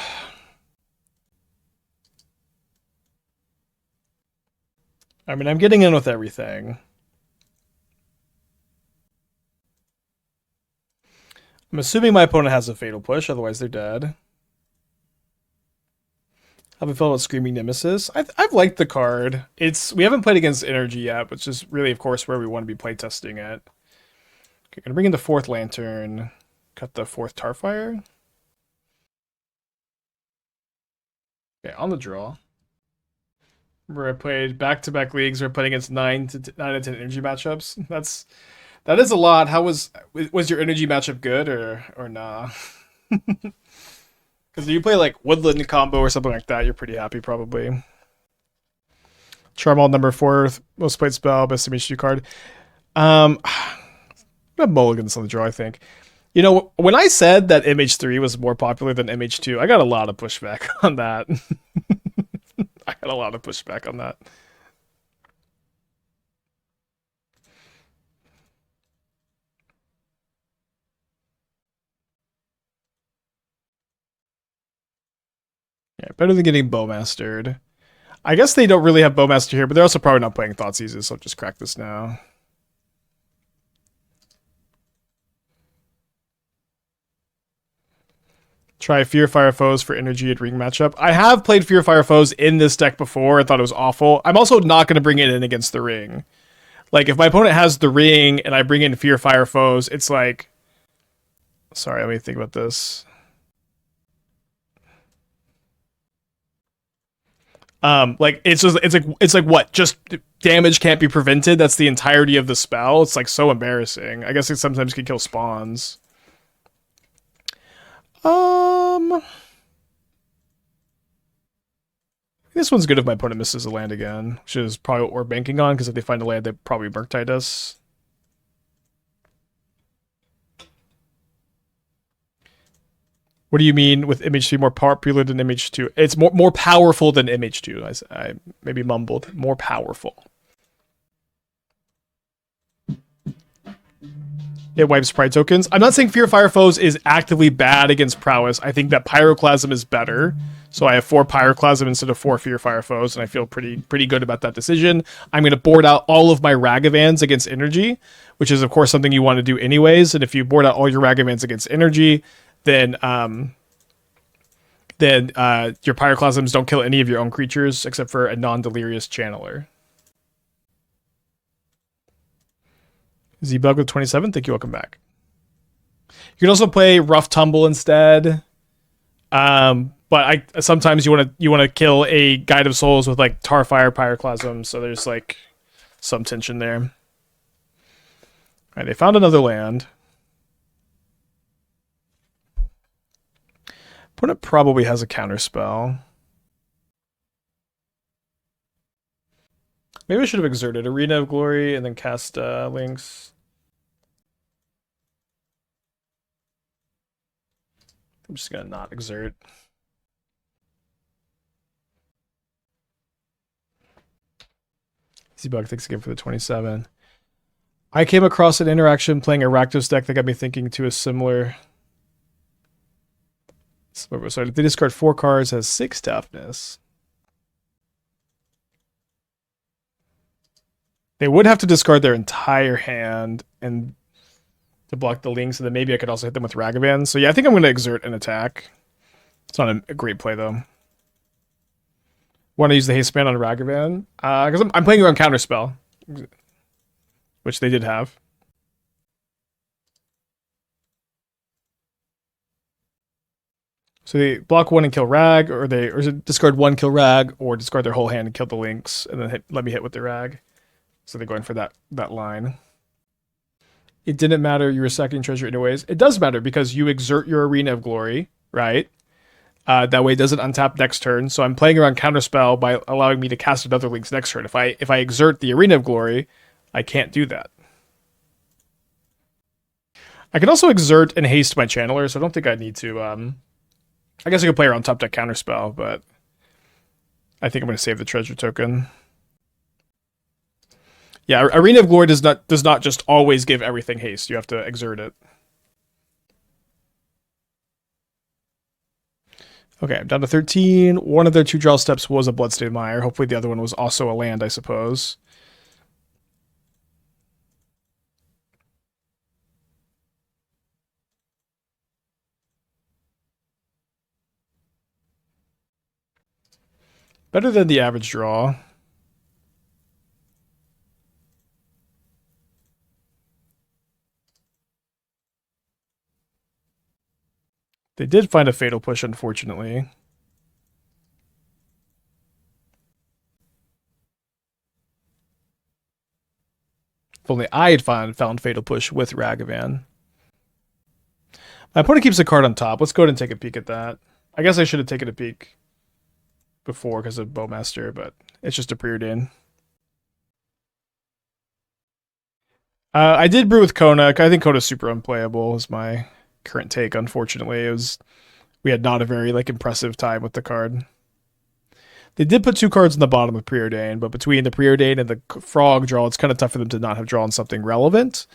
I mean, I'm getting in with everything. I'm assuming my opponent has a Fatal Push, otherwise they're dead. Have a feel about Screaming Nemesis. I've liked the card. We haven't played against Energy yet, but it's just really, of course, where we want to be playtesting it. Okay, gonna bring in the 4th Lantern. Cut the 4th Tarfire. Okay, on the draw. Where I played back-to-back leagues where I played against 9 to 10 energy matchups. That is a lot. How was your energy matchup good or nah? Because if you play like Woodland combo or something like that, you're pretty happy probably. Charmaw number 4, most played spell, best MH2 card. I have mulligans on the draw, I think. You know, when I said that MH3 was more popular than MH2, I got a lot of pushback on that. I got a lot of pushback on that. Yeah, better than getting Bowmastered. I guess they don't really have Bowmaster here, but they're also probably not playing Thoughtseizes, so I'll just crack this now. Try Fear Fire Foes for energy at ring matchup. I have played Fear Fire Foes in this deck before. I thought it was awful. I'm also not going to bring it in against the ring. Like, if my opponent has the ring and I bring in Fear Fire Foes, it's like... Sorry, let me think about this. Like it's like what? Just damage can't be prevented. That's the entirety of the spell. It's like so embarrassing. I guess it sometimes can kill spawns. This one's good if my opponent misses a land again, which is probably what we're banking on, because if they find a land, they probably Murktide us. What do you mean with MH3 more popular than MH2? It's more powerful than MH2. I maybe mumbled. More powerful. It wipes pride tokens. I'm not saying Fear Fire Foes is actively bad against prowess. I think that Pyroclasm is better. So I have 4 Pyroclasm instead of 4 Fear Fire Foes, and I feel pretty good about that decision. I'm going to board out all of my Ragavans against energy, which is, of course, something you want to do anyways. And if you board out all your Ragavans against energy, then your Pyroclasms don't kill any of your own creatures except for a non-delirious channeler. Z-Bug with 27, thank you, welcome back. You can also play Rough Tumble instead. But sometimes you want to kill a Guide of Souls with like Tarfire Pyroclasm, so there's like some tension there. All right, they found another land. Opponent probably has a counter spell. Maybe I should have exerted Arena of Glory and then cast Lynx. I'm just gonna not exert. Z-Bug, thanks again for the 27. I came across an interaction playing a Rakdos deck that got me thinking to a similar... So if they discard 4 cards, has 6 toughness. They would have to discard their entire hand and to block the Lynx, and then maybe I could also hit them with Ragavan. So yeah, I think I'm going to exert an attack. It's not a great play, though. Want to use the haste man on Ragavan? Because I'm playing around Counterspell, which they did have. So they block 1 and kill Rag, or discard 1, kill Rag, or discard their whole hand and kill the Lynx, and then let me hit with the Rag. So they're going for that line. It didn't matter. You were sacking treasure anyways. It does matter because you exert your Arena of Glory, right? That way it doesn't untap next turn. So I'm playing around Counterspell by allowing me to cast another Lynx next turn. If I exert the Arena of Glory, I can't do that. I can also exert and haste my Channeler, so I don't think I need to. I guess I could play around top deck Counterspell, but I think I'm going to save the treasure token. Yeah, Arena of Glory does not just always give everything haste. You have to exert it. Okay, I'm down to 13. One of their 2 draw steps was a Bloodstained Mire. Hopefully the other one was also a land, I suppose. Better than the average draw. They did find a Fatal Push, unfortunately. If only I had found Fatal Push with Ragavan. My opponent keeps a card on top. Let's go ahead and take a peek at that. I guess I should have taken a peek before because of Bowmaster, but it's just a preordain. I did brew with Kona. I think Kona's super unplayable is my current take, unfortunately. We had not a very impressive time with the card. They did put 2 cards in the bottom of Preordain, but between the Preordain and the Frog draw, it's kind of tough for them to not have drawn something relevant.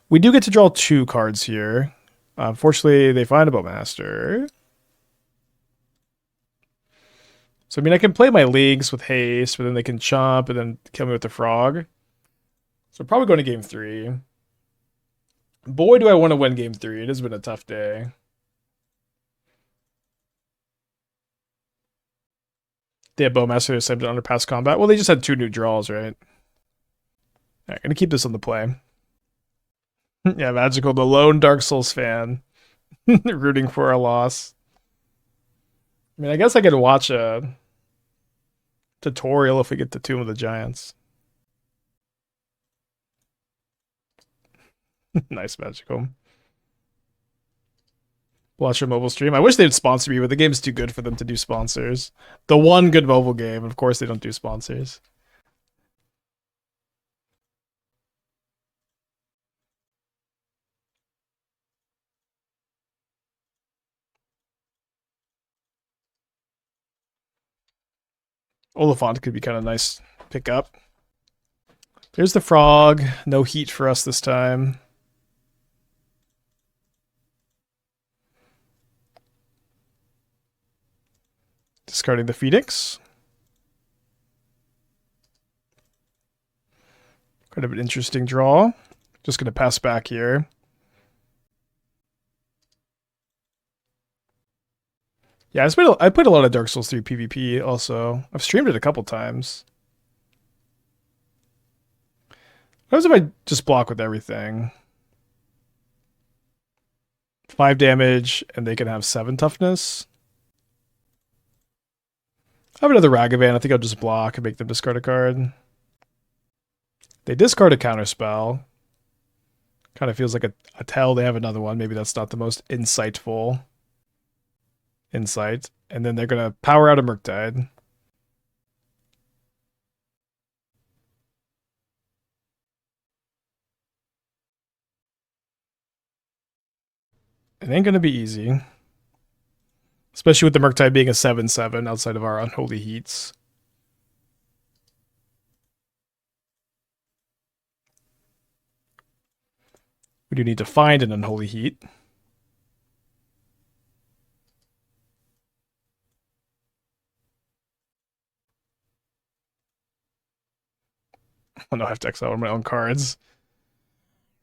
We do get to draw 2 cards here. Unfortunately, they find a Bowmaster. So, I mean, I can play my Leagues with haste, but then they can chomp and then kill me with the Frog. So, probably going to game 3. Boy, do I want to win game 3. It has been a tough day. They have Bowmaster saved it under past combat. Well, they just had 2 new draws, right? Alright, gonna keep this on the play. Yeah, Magical, the lone Dark Souls fan. Rooting for a loss. I mean, I guess I could watch a tutorial if we get to Tomb of the Giants. Nice, Magical. Watch your mobile stream. I wish they'd sponsor me, but the game's too good for them to do sponsors. The one good mobile game, of course they don't do sponsors. Oliphaunt could be kind of nice pick up. There's the Frog. No heat for us this time. Discarding the Phoenix. Kind of an interesting draw. Just going to pass back here. Yeah, I played a lot of Dark Souls 3 PvP also. I've streamed it a couple times. What happens if I just block with everything? 5 damage, and they can have 7 toughness. I have another Ragavan. I think I'll just block and make them discard a card. They discard a counterspell. Kind of feels like a tell they have another one. Maybe that's not the most insightful insight. And then they're going to power out a Murktide. It ain't going to be easy. Especially with the Murktide being a 7/7 outside of our Unholy Heats. We do need to find an Unholy Heat. Oh no, I have to exile one of my own cards.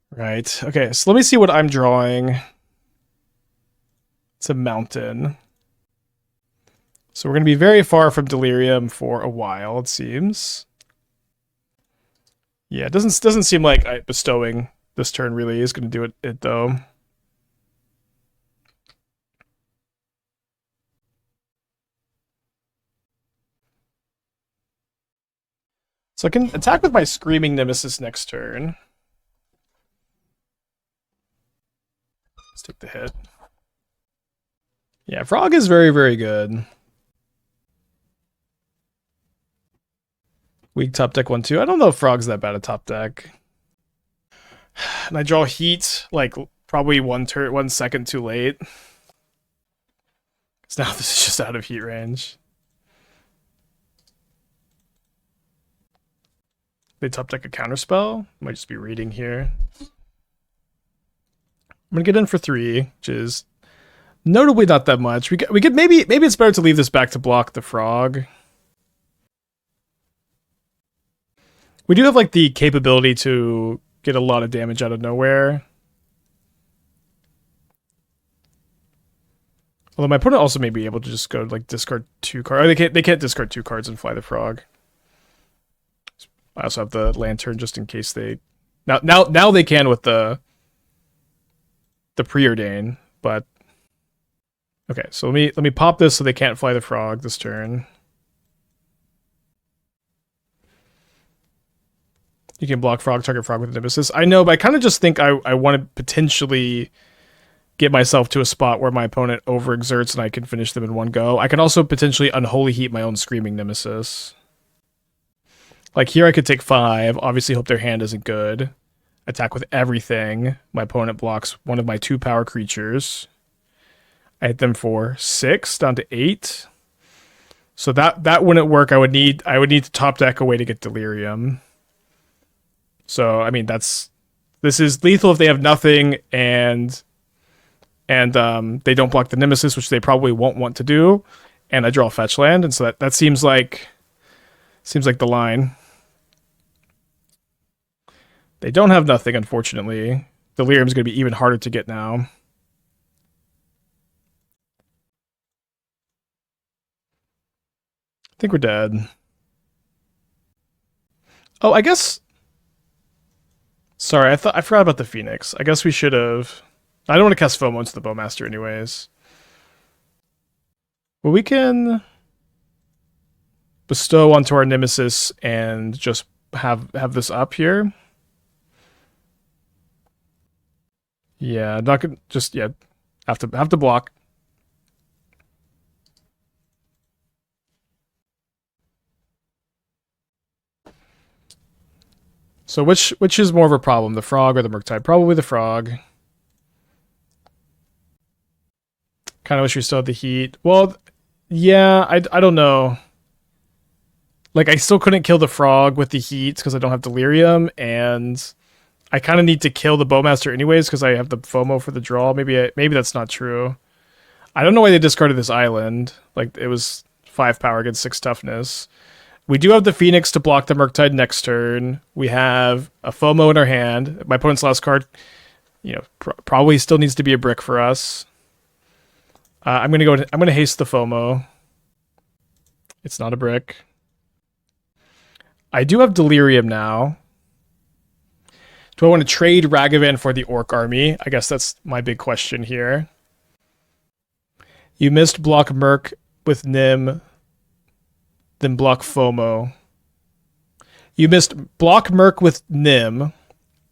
Right. Okay, so let me see what I'm drawing. It's a mountain. So we're going to be very far from Delirium for a while, it seems. Yeah, it doesn't seem like bestowing this turn really is going to do it though. So I can attack with my Screaming Nemesis next turn. Take the hit. Yeah, Frog is very, very good. Weak top deck 1-2. I don't know if Frog's that bad a top deck. And I draw Heat, like, probably 1 second too late. Because now this is just out of Heat range. They top deck a counterspell. Might just be reading here. I'm gonna get in for 3, which is notably not that much. We could maybe it's better to leave this back to block the Frog. We do have like the capability to get a lot of damage out of nowhere. Although my opponent also may be able to just go like discard 2 cards. They can't discard 2 cards and fly the Frog. I also have the Lantern just in case they now they can with the preordain, but okay, so let me pop this so they can't fly the Frog this turn. You can block Frog, target Frog with Nemesis. I know, but I kind of just think I want to potentially get myself to a spot where my opponent overexerts and I can finish them in one go. I can also potentially Unholy Heat my own Screaming Nemesis. Like here I could take 5, obviously hope their hand isn't good. Attack with everything. My opponent blocks one of my 2 power creatures. I hit them for 6, down to 8. So that wouldn't work. I would need to top deck a way to get Delirium. So I mean this is lethal if they have nothing and they don't block the Nemesis, which they probably won't want to do, and I draw a fetch land, and so that seems like the line. They don't have nothing, unfortunately. Delirium's going to be even harder to get now. I think we're dead. Oh, I guess... Sorry, I forgot about the Phoenix. I guess we should have... I don't want to cast FOMO into the Bowmaster anyways. Well, we can bestow onto our Nemesis and just have this up here. Yeah, not gonna just yeah. Have to block. So which is more of a problem, the Frog or the Murktide? Probably the Frog. Kind of wish we still had the Heat. Well, yeah, I don't know. Like, I still couldn't kill the Frog with the Heat because I don't have Delirium, and I kind of need to kill the Bowmaster anyways because I have the FOMO for the draw. Maybe that's not true. I don't know why they discarded this island. Like, it was 5 power against 6 toughness. We do have the Phoenix to block the Murktide next turn. We have a FOMO in our hand. My opponent's last card, you know, probably still needs to be a brick for us. I'm gonna haste the FOMO. It's not a brick. I do have Delirium now. Do I want to trade Ragavan for the Orc army? I guess that's my big question here. You missed block Merc with Nim, then block FOMO. You missed block Merc with Nim,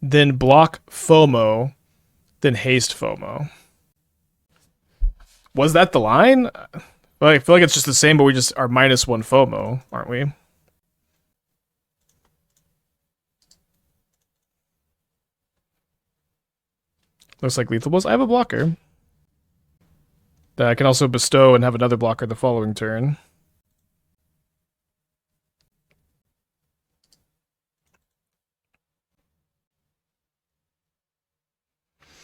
then block FOMO, then haste FOMO. Was that the line? Well, I feel like it's just the same, but we just are -1 FOMO, aren't we? Looks like lethal blows. I have a blocker that I can also bestow and have another blocker the following turn. I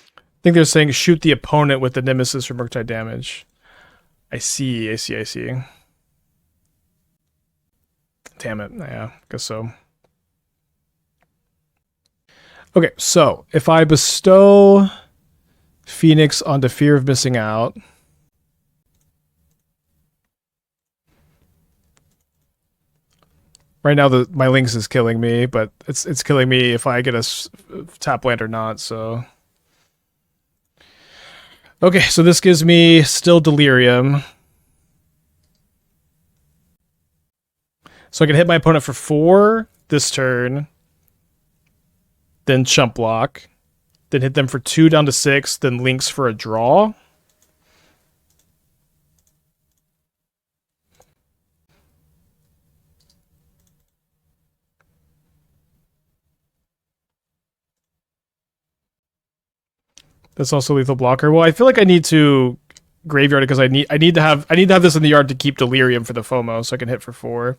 think they're saying shoot the opponent with the Nemesis for Murktide damage. I see. Damn it. Yeah, guess so. Okay, so if I bestow Phoenix onto Fear of Missing Out, right now my Lynx is killing me, but it's killing me if I get a tap land or not, so... Okay, so this gives me still Delirium. So I can hit my opponent for 4 this turn, then chump block, then hit them for 2 down to 6, then Lynx for a draw. That's also lethal blocker. Well, I feel like I need to graveyard it because I need to have this in the yard to keep Delirium for the FOMO, so I can hit for 4.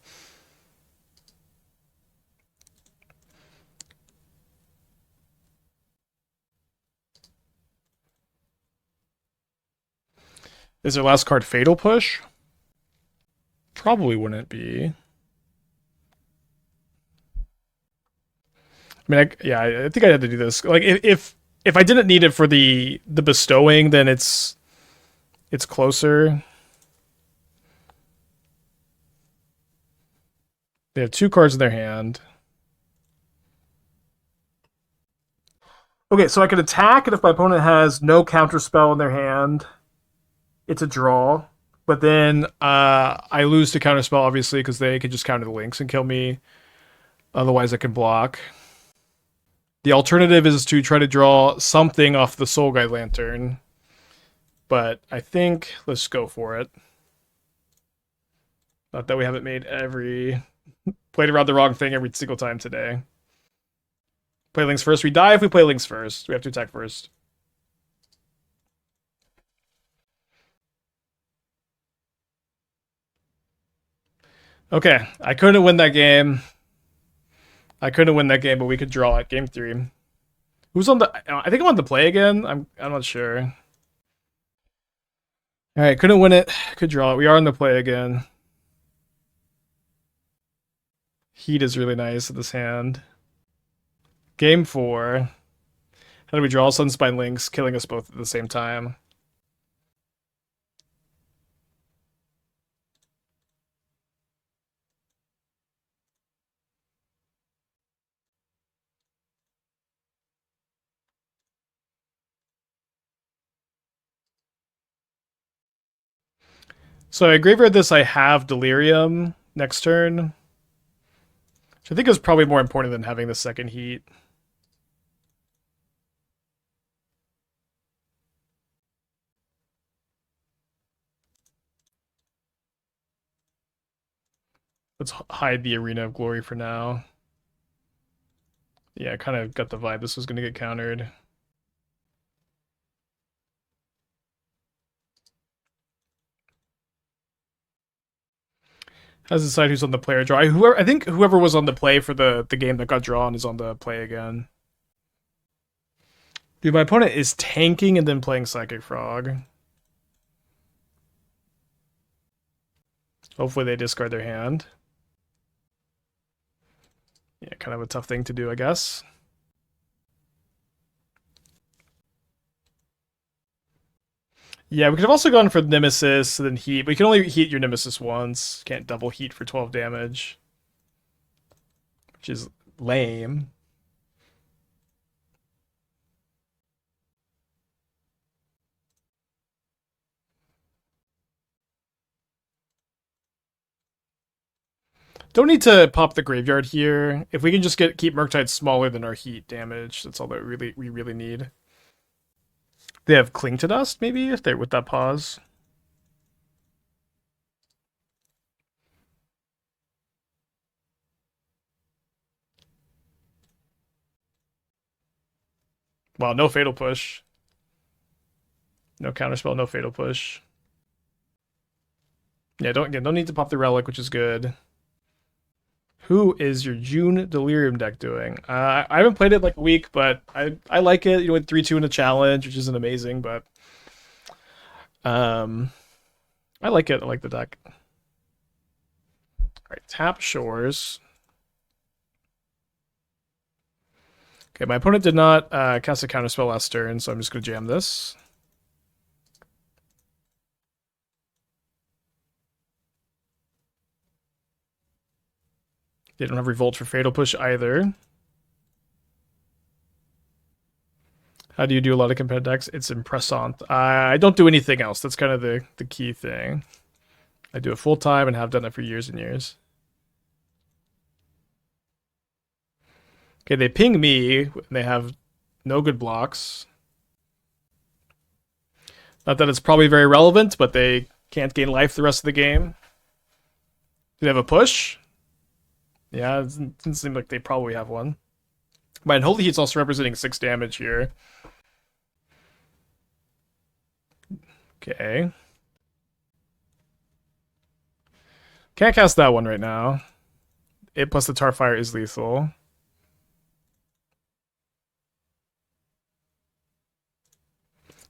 Is their last card Fatal Push? Probably wouldn't be. I mean, I think I had to do this. Like, if I didn't need it for the bestowing, then it's closer. They have 2 cards in their hand. Okay, so I can attack, and if my opponent has no counterspell in their hand, it's a draw. But then I lose to counterspell, obviously, because they can just counter the Lynx and kill me. Otherwise, I can block. The alternative is to try to draw something off the Soul Guide Lantern. But I think let's go for it. Not that we haven't played around the wrong thing every single time today. Play Lynx first. We die if we play Lynx first. We have to attack first. Okay, I couldn't win that game. But we could draw it. Game 3. Who's on the... I think I'm on the play again. I'm not sure. Alright, couldn't win it. Could draw it. We are on the play again. Heat is really nice in this hand. Game 4. How do we draw? Sunspine Lynx, killing us both at the same time. So I graveyard this, I have Delirium next turn. Which I think is probably more important than having the second Heat. Let's hide the Arena of Glory for now. Yeah, I kind of got the vibe this was going to get countered. Has to decide who's on the player draw. I think whoever was on the play for the game that got drawn is on the play again. Dude, my opponent is tanking and then playing Psychic Frog. Hopefully they discard their hand. Yeah, kind of a tough thing to do, I guess. Yeah, we could have also gone for Nemesis and then Heat, but you can only heat your Nemesis once. Can't double heat for 12 damage. Which is lame. Don't need to pop the graveyard here. If we can just keep Murktide smaller than our heat damage, that's all that we really need. They have Cling to Dust, maybe, if they're with that pause. Wow, no Fatal Push. No Counterspell, no Fatal Push. Yeah, don't need to pop the Relic, which is good. Who is your June Delirium deck doing? I haven't played it like a week, but I like it. You went 3-2 in a challenge, which isn't amazing, but I like it. I like the deck. All right, tap Shores. Okay, my opponent did not cast a counterspell last turn, so I'm just going to jam this. They don't have Revolt for Fatal Push either. How do you do a lot of competitive decks? It's Impressant. I don't do anything else. That's kind of the key thing. I do it full time and have done it for years and years. Okay, they ping me, and they have No good blocks. Not that it's probably very relevant, but they can't gain life the rest of the game. Do they have a push? Yeah, it doesn't seem like they probably have one. But Unholy Heat's also representing 6 damage here. Okay. Can't cast that one right now. It plus the Tarfire is lethal.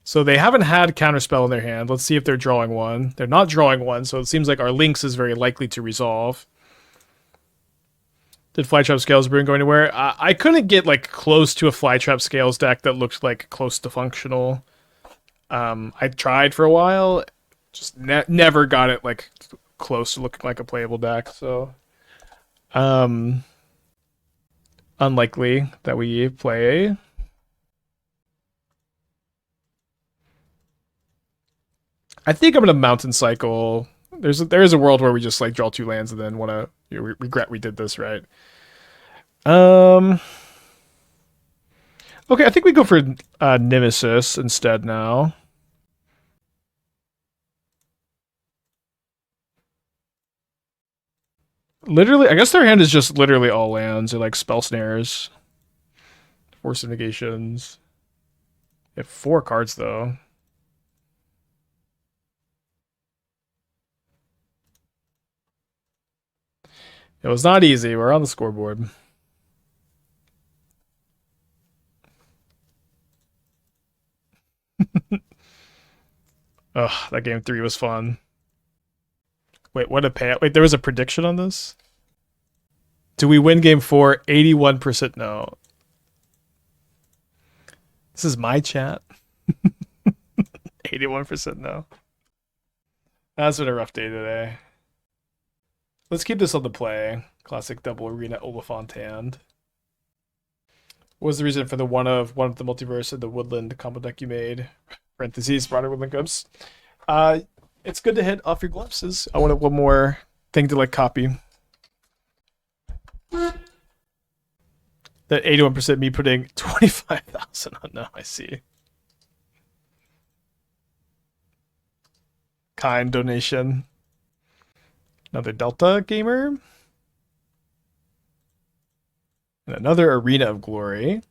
So they haven't had Counterspell in their hand. Let's see if they're drawing one. They're not drawing one, so it seems like our Lynx is very likely to resolve. Did Flytrap Scales Brewing go anywhere? I couldn't get like close to a Flytrap Scales deck that looked like close to functional. I tried for a while, just never got it like close to looking like a playable deck. So, unlikely that we play. I think I'm gonna Mountain Cycle. There is a world where we just like draw 2 lands and then want to regret we did this, right? Okay, I think we go for Nemesis instead now. Literally, I guess their hand is just literally all lands. They're like spell snares, force of negations. They have 4 cards though. It was not easy. We're on the scoreboard. Ugh, that game 3 was fun. Wait, what a payout. Wait, there was a prediction on this? Do we win game 4? 81% no. This is my chat. 81% no. That's been a rough day today. Let's keep this on the play. Classic double arena Oliphaunt hand. What was the reason for the one of the multiverse and the woodland combo deck you made? Parentheses, broader woodland gloves. It's good to hit off your glimpses. I wanted one more thing to like copy. That 81% me putting 25,000 on. No, I see. Kind donation. Another Delta gamer. And another Arena of Glory.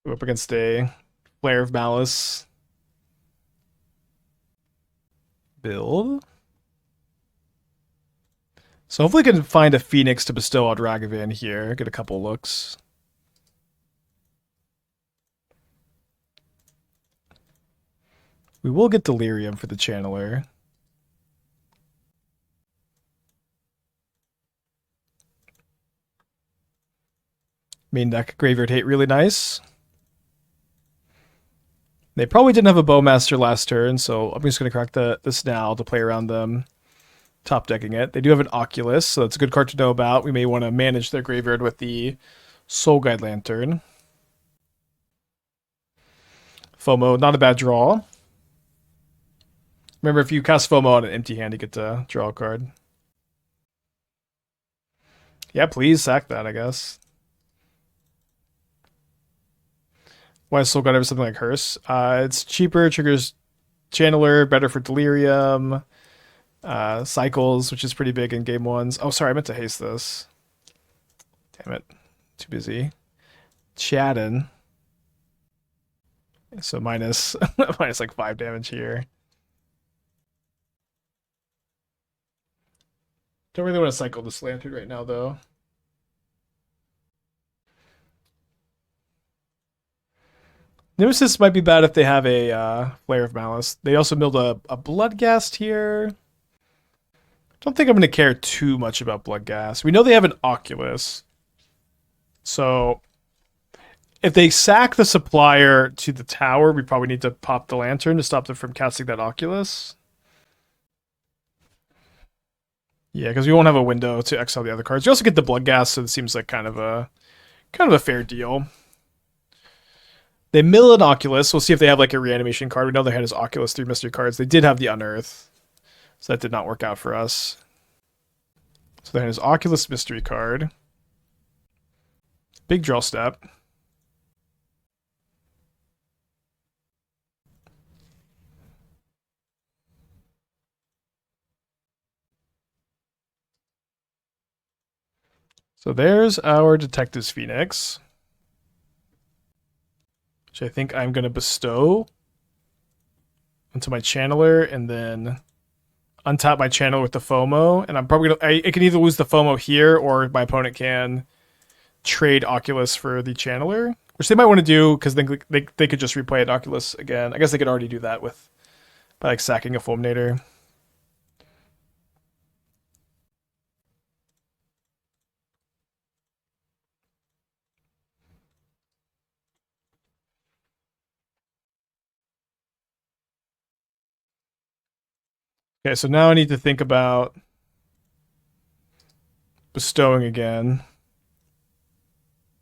We're up against a Flare of Malice build. So hopefully we can find a Phoenix to bestow on Ragavan here. Get a couple looks. We will get Delirium for the Channeler. Main deck, Graveyard Hate, really nice. They probably didn't have a Bowmaster last turn, so I'm just going to crack the Snarl to play around them. Top decking it. They do have an Oculus, so that's a good card to know about. We may want to manage their graveyard with the Soul Guide Lantern. FOMO, not a bad draw. Remember, if you cast FOMO on an empty hand, you get to draw a card. Yeah, please sack that, I guess. Why is Soul Guide ever something like Hearse? It's cheaper, triggers Channeler, better for Delirium. Cycles, which is pretty big in game 1s. Oh, sorry, I meant to haste this. Damn it. Too busy. Chatting. So minus like 5 damage here. Don't really want to cycle this lantern right now, though. Nemesis might be bad if they have a Flare of Malice. They also milled a Bloodghast here. Don't think I'm going to care too much about Bloodghast. We know they have an Oculus. So if they sack the supplier to the tower, we probably need to pop the lantern to stop them from casting that Oculus. Yeah, because we won't have a window to exile the other cards. You also get the Bloodghast, so it seems like kind of a fair deal. They mill an Oculus. We'll see if they have like a reanimation card. We know they had his Oculus through mystery cards. They did have the Unearth. So that did not work out for us. So they had his Oculus mystery card. Big draw step. So there's our Detective's Phoenix, which I think I'm going to bestow into my Channeler and then untap my Channeler with the FOMO. And I'm probably going to, I can either lose the FOMO here or my opponent can trade Oculus for the Channeler, which they might want to do because then they could just replay an Oculus again. I guess they could already do that by like sacking a Fulminator. Okay, so now I need to think about bestowing again.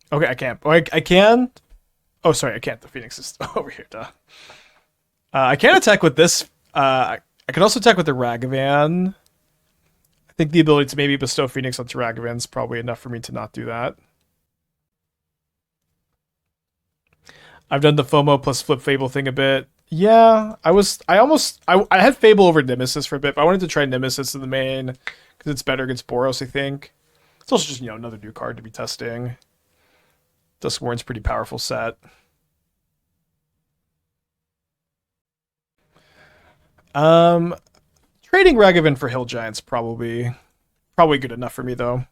Okay, I can't. Oh, I can. Oh, sorry, I can't. The Phoenix is over here. Duh. I can attack with this. I can also attack with the Ragavan. I think the ability to maybe bestow Phoenix onto Ragavan is probably enough for me to not do that. I've done the FOMO plus Flip Fable thing a bit. Yeah, I had Fable over Nemesis for a bit, but I wanted to try Nemesis in the main because it's better against Boros, I think. It's also just, another new card to be testing. Duskmourn's pretty powerful set. Trading Ragavan for Hill Giant's probably good enough for me though.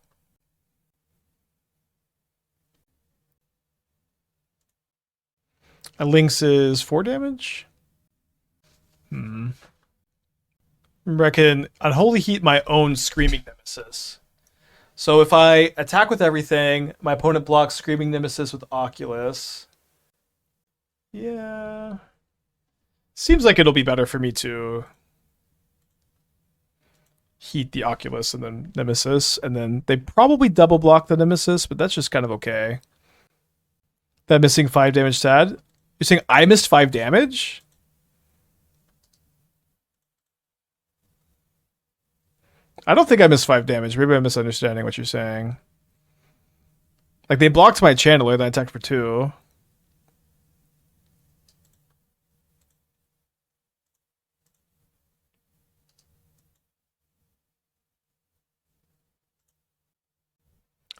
A Lynx is 4 damage. Remember, I can Unholy Heat my own Screaming Nemesis. So if I attack with everything, my opponent blocks Screaming Nemesis with Oculus. Yeah. Seems like it'll be better for me to heat the Oculus and then Nemesis, and then they probably double block the Nemesis, but that's just kind of okay. That missing 5 damage sad. You're saying I missed 5 damage? I don't think I missed 5 damage. Maybe I'm misunderstanding what you're saying. Like, they blocked my Channeler, then I attacked for 2.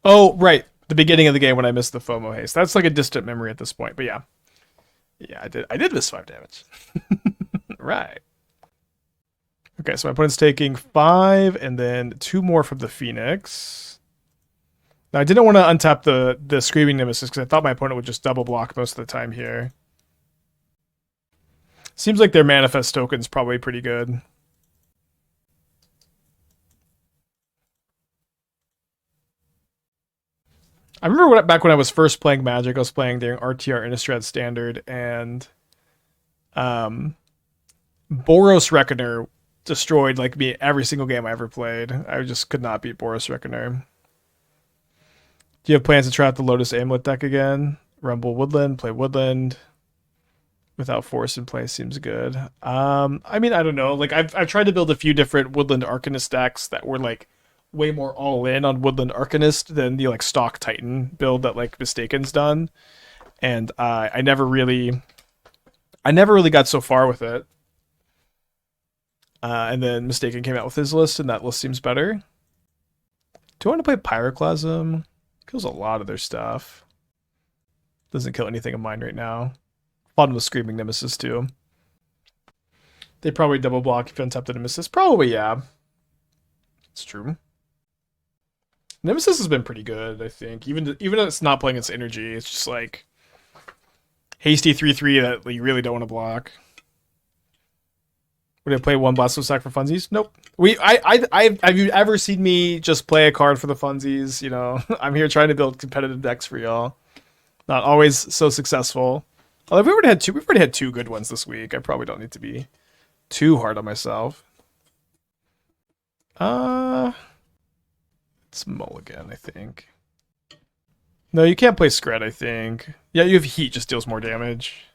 Oh, right. The beginning of the game when I missed the FOMO haste. That's like a distant memory at this point, but yeah. Yeah, I did miss 5 damage. Right. Okay, so my opponent's taking 5 and then 2 more from the Phoenix. Now I didn't want to untap the Screaming Nemesis because I thought my opponent would just double block most of the time here. Seems like their manifest token's probably pretty good. I remember back when I was first playing Magic, I was playing during RTR Innistrad Standard, and Boros Reckoner destroyed like me every single game I ever played. I just could not beat Boros Reckoner. Do you have plans to try out the Lotus Amulet deck again? Rumble Woodland, play Woodland. Without Force in play seems good. I mean, I don't know. Like I've tried to build a few different Woodland Arcanist decks that were like way more all in on Woodland Arcanist than the like stock Titan build that like Mistaken's done. And I never really got so far with it. And then Mistaken came out with his list, and that list seems better. Do I want to play Pyroclasm? Kills a lot of their stuff. Doesn't kill anything of mine right now. Fun with Screaming Nemesis too. They probably double block if you untap the Nemesis. Probably, yeah. It's true. Nemesis has been pretty good, I think. Even though it's not playing its energy, it's just like hasty 3/3 that you really don't want to block. Would I play one Blasto Sack for funsies? Nope. Have you ever seen me just play a card for the funsies? You know, I'm here trying to build competitive decks for y'all. Not always so successful. Although we've already had 2 good ones this week. I probably don't need to be too hard on myself. It's Mulligan, I think. No, you can't play Scred, I think. Yeah, you have Heat, just deals more damage.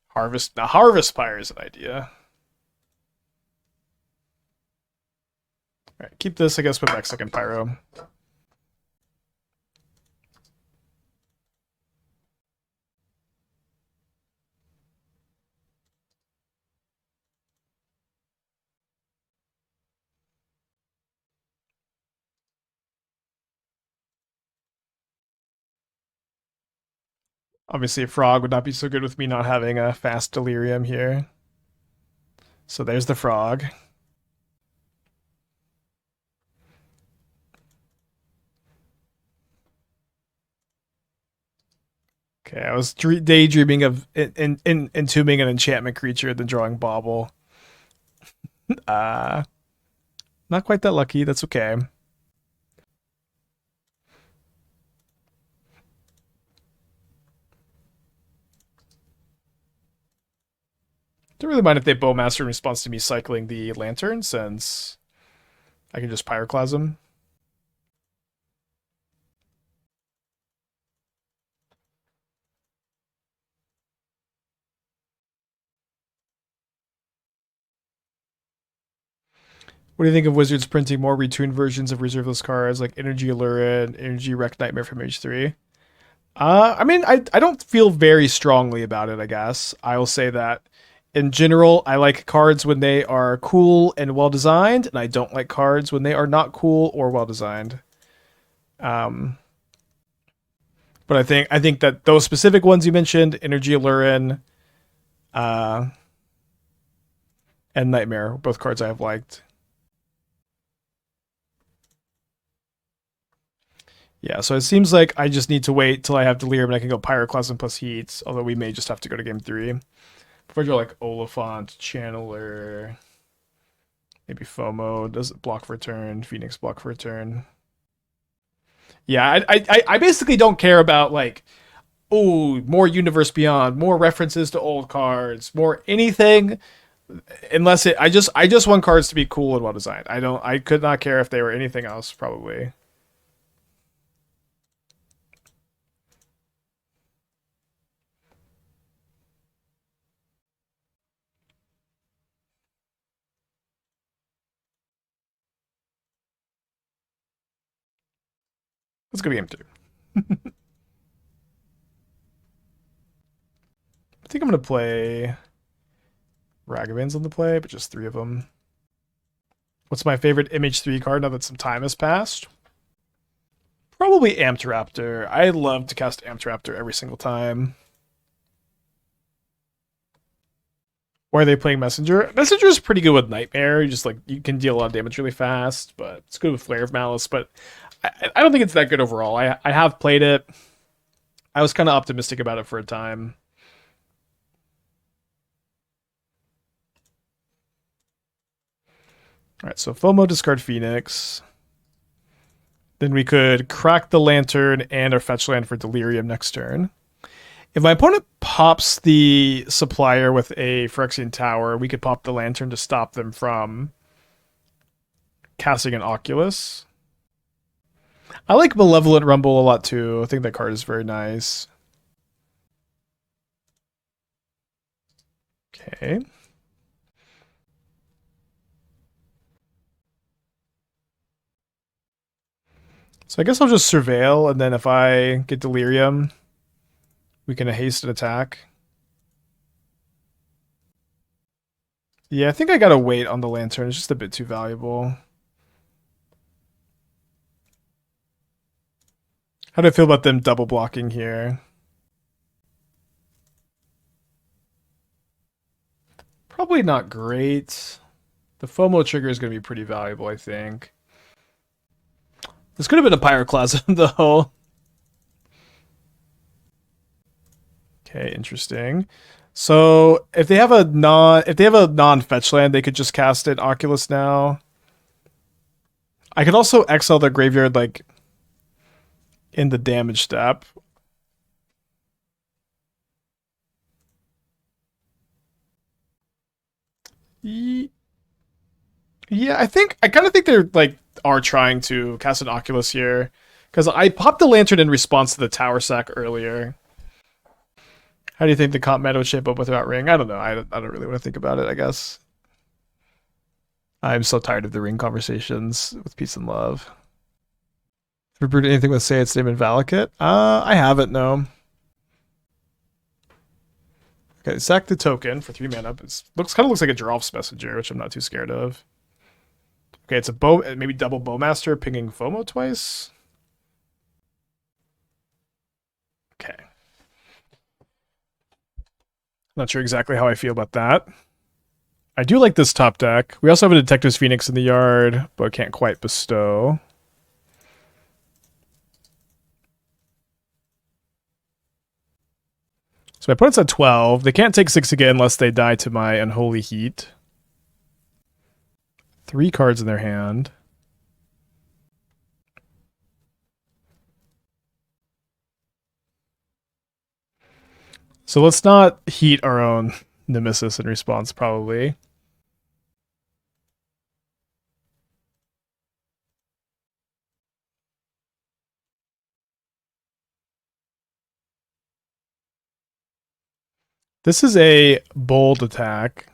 Harvest. Now, Harvest Pyre is an idea. Alright, keep this, I guess, put back second Pyro. Obviously, a Frog would not be so good with me not having a fast Delirium here. So there's the Frog. Okay, I was daydreaming of entombing an enchantment creature, then drawing Bauble. Not quite that lucky. That's okay. Don't really mind if they Bowmaster in response to me cycling the Lantern, since I can just Pyroclasm. What do you think of Wizards printing more retuned versions of reserveless cards like Energy Allure and Energy Wreck Nightmare from Mage 3? I mean, I don't feel very strongly about it, I guess. I will say that in general, I like cards when they are cool and well designed, and I don't like cards when they are not cool or well designed. Um, but I think that those specific ones you mentioned, Energy Allurin, uh, and Nightmare, both cards I have liked. Yeah, so it seems like I just need to wait till I have Delirium and I can go Pyroclasm plus Heat, although we may just have to go to game 3. Before I draw like Oliphaunt, Channeler, maybe FOMO, does it block for a turn, Phoenix block for a turn. Yeah, I basically don't care about like, oh, more Universe Beyond, more references to old cards, more anything, unless I just want cards to be cool and well designed. I could not care if they were anything else, probably. Let's go to game 2. I think I'm gonna play Ragavan's on the play, but just 3 of them. What's my favorite Image 3 card now that some time has passed? Probably Amped Raptor. I love to cast Amped Raptor every single time. Or are they playing Messenger? Messenger is pretty good with Nightmare. You can deal a lot of damage really fast, but it's good with Flare of Malice. But I don't think it's that good overall. I have played it. I was kind of optimistic about it for a time. All right, so FOMO, discard Phoenix. Then we could crack the Lantern and our fetch land for Delirium next turn. If my opponent pops the Supplier with a Phyrexian Tower, we could pop the Lantern to stop them from casting an Oculus. I like Malevolent Rumble a lot too. I think that card is very nice. Okay. So I guess I'll just Surveil, and then if I get Delirium, we can haste an attack. Yeah, I think I gotta wait on the Lantern. It's just a bit too valuable. How do I feel about them double blocking here? Probably not great. The FOMO trigger is going to be pretty valuable, I think. This could have been a Pyroclasm, though. Okay, interesting. So if they have a non fetch land, they could just cast an Oculus now. I could also exile their graveyard like in the damage step. Yeah, I kind of think they're like are trying to cast an Oculus here Because I popped the Lantern in response to the tower sack earlier. How do you think the comp meta would shape up without Ring? I don't know. I don't really want to think about it, I guess. I'm so tired of the Ring conversations with Peace and Love. Have you brewed anything with Say Its Name in Valakut? I haven't, no. Okay, sack the token for 3 mana. It kind of looks like a Drops Messenger, which I'm not too scared of. Okay, it's a bow, maybe double Bowmaster, pinging FOMO twice. Okay. Not sure exactly how I feel about that. I do like this top deck. We also have a Detective's Phoenix in the yard, but can't quite bestow. So my opponent's at 12. They can't take 6 again unless they die to my Unholy Heat. 3 cards in their hand. So let's not heat our own Nemesis in response, probably. This is a bold attack.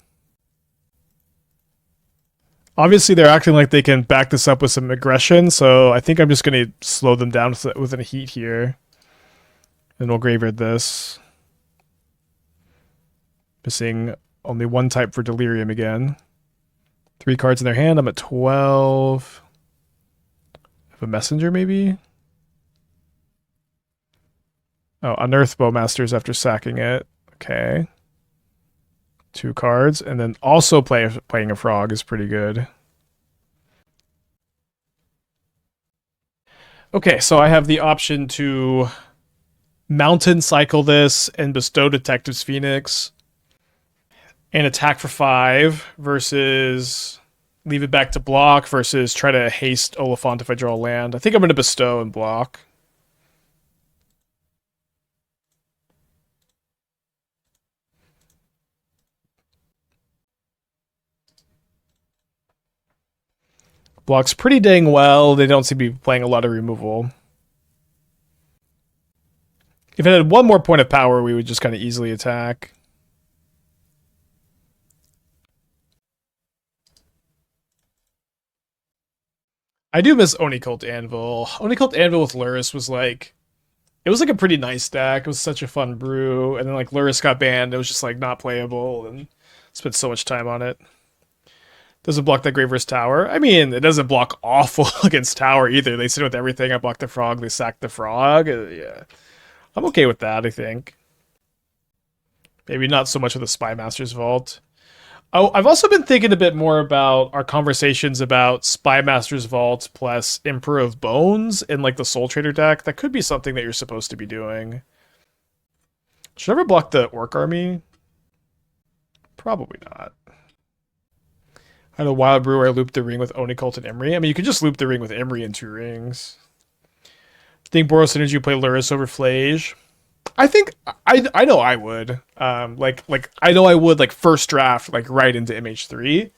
Obviously, they're acting like they can back this up with some aggression, so I think I'm just going to slow them down with a heat here. And we'll graveyard this. Missing only 1 type for Delirium again. 3 cards in their hand. I'm at 12. Have a Messenger, maybe? Oh, Unearth Bowmasters after sacking it. Okay. 2 cards. And then also playing a Frog is pretty good. Okay, so I have the option to Mountain Cycle this and bestow Detective's Phoenix and attack for 5 versus leave it back to block versus try to haste Oliphaunt if I draw a land. I think I'm going to bestow and block. Blocks pretty dang well. They don't seem to be playing a lot of removal. If it had 1 more point of power, we would just kind of easily attack. I do miss Onicult Anvil. Onicult Anvil with Lurrus was like... It was like a pretty nice deck. It was such a fun brew. And then like Lurrus got banned. It was just like not playable. And spent so much time on it. Doesn't block that Graver's Tower. I mean, it doesn't block awful against Tower either. They sit with everything. I block the Frog. They sack the Frog. Yeah. I'm okay with that, I think. Maybe not so much with the Spy Master's Vault. Oh, I've also been thinking a bit more about our conversations about Spy Master's Vault plus Emperor of Bones in like the Soul Trader deck. That could be something that you're supposed to be doing. Should I ever block the Orc Army? Probably not. I had a Wild Brewer, I looped the ring with Onicult and Emery. I mean, you could just loop the ring with Emery and 2 rings. Think Boros Synergy play Lurrus over Flage? I think I know I would. Like I know I would like first draft like right into MH3.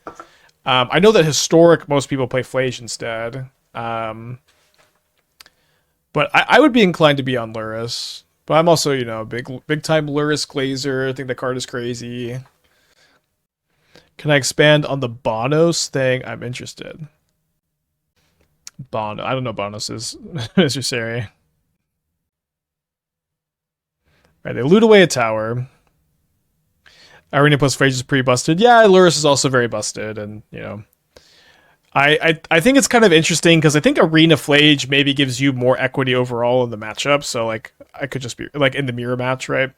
I know that historic most people play Flage instead. But I would be inclined to be on Lurrus. But I'm also, you know, big time Lurrus Glazer. I think the card is crazy. Can I expand on the Bonos thing? I'm interested. Bono. I don't know Bonos is Mr. Sari. Right, they loot away a tower. Arena plus Phage is pretty busted. Yeah, Lurrus is also very busted, and you know, I think it's kind of interesting because I think Arena Flage maybe gives you more equity overall in the matchup. So like, I could just be like in the mirror match, right?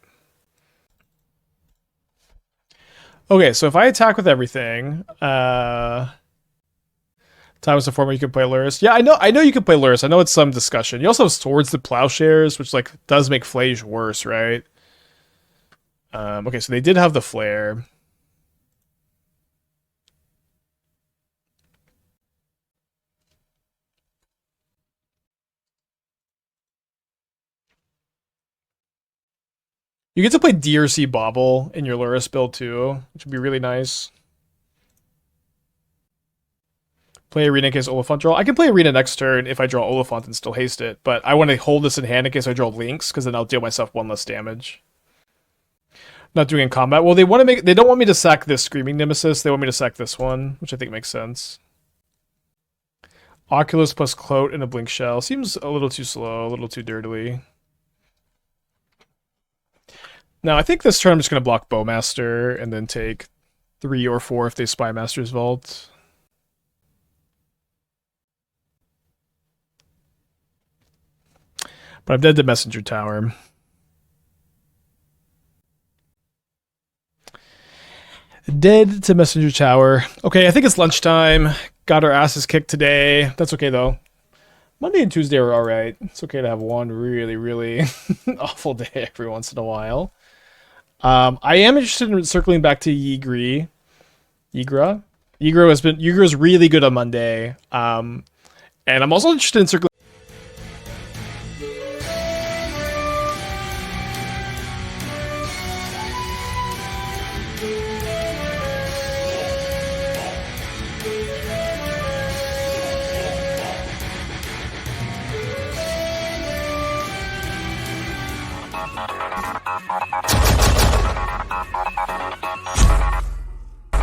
Okay, so if I attack with everything, time is the format you can play Lurrus. Yeah, I know you can play Lurrus. I know it's some discussion. You also have Swords to Plowshares, which like does make Flage worse, right? Okay, so they did have the Flare. You get to play DRC Bauble in your Lurrus build too, which would be really nice. Play Arena in case Oliphaunt draw. I can play Arena next turn if I draw Oliphaunt and still haste it, but I want to hold this in hand in case I draw Lynx, because then I'll deal myself 1 less damage. Not doing in combat. Well, they don't want me to sack this Screaming Nemesis. They want me to sack this one, which I think makes sense. Oculus plus Cloat and a Blink Shell. Seems a little too slow, a little too dirtily. Now, I think this turn I'm just going to block Bowmaster and then take 3 or 4 if they Spy Master's Vault. But I'm dead to Messenger Tower. Dead to Messenger Tower. Okay, I think it's lunchtime. Got our asses kicked today. That's okay, though. Monday and Tuesday are alright. It's okay to have one really, really awful day every once in a while. I am interested in circling back to Yigra. Yigra's really good on Monday. And I'm also interested in circling.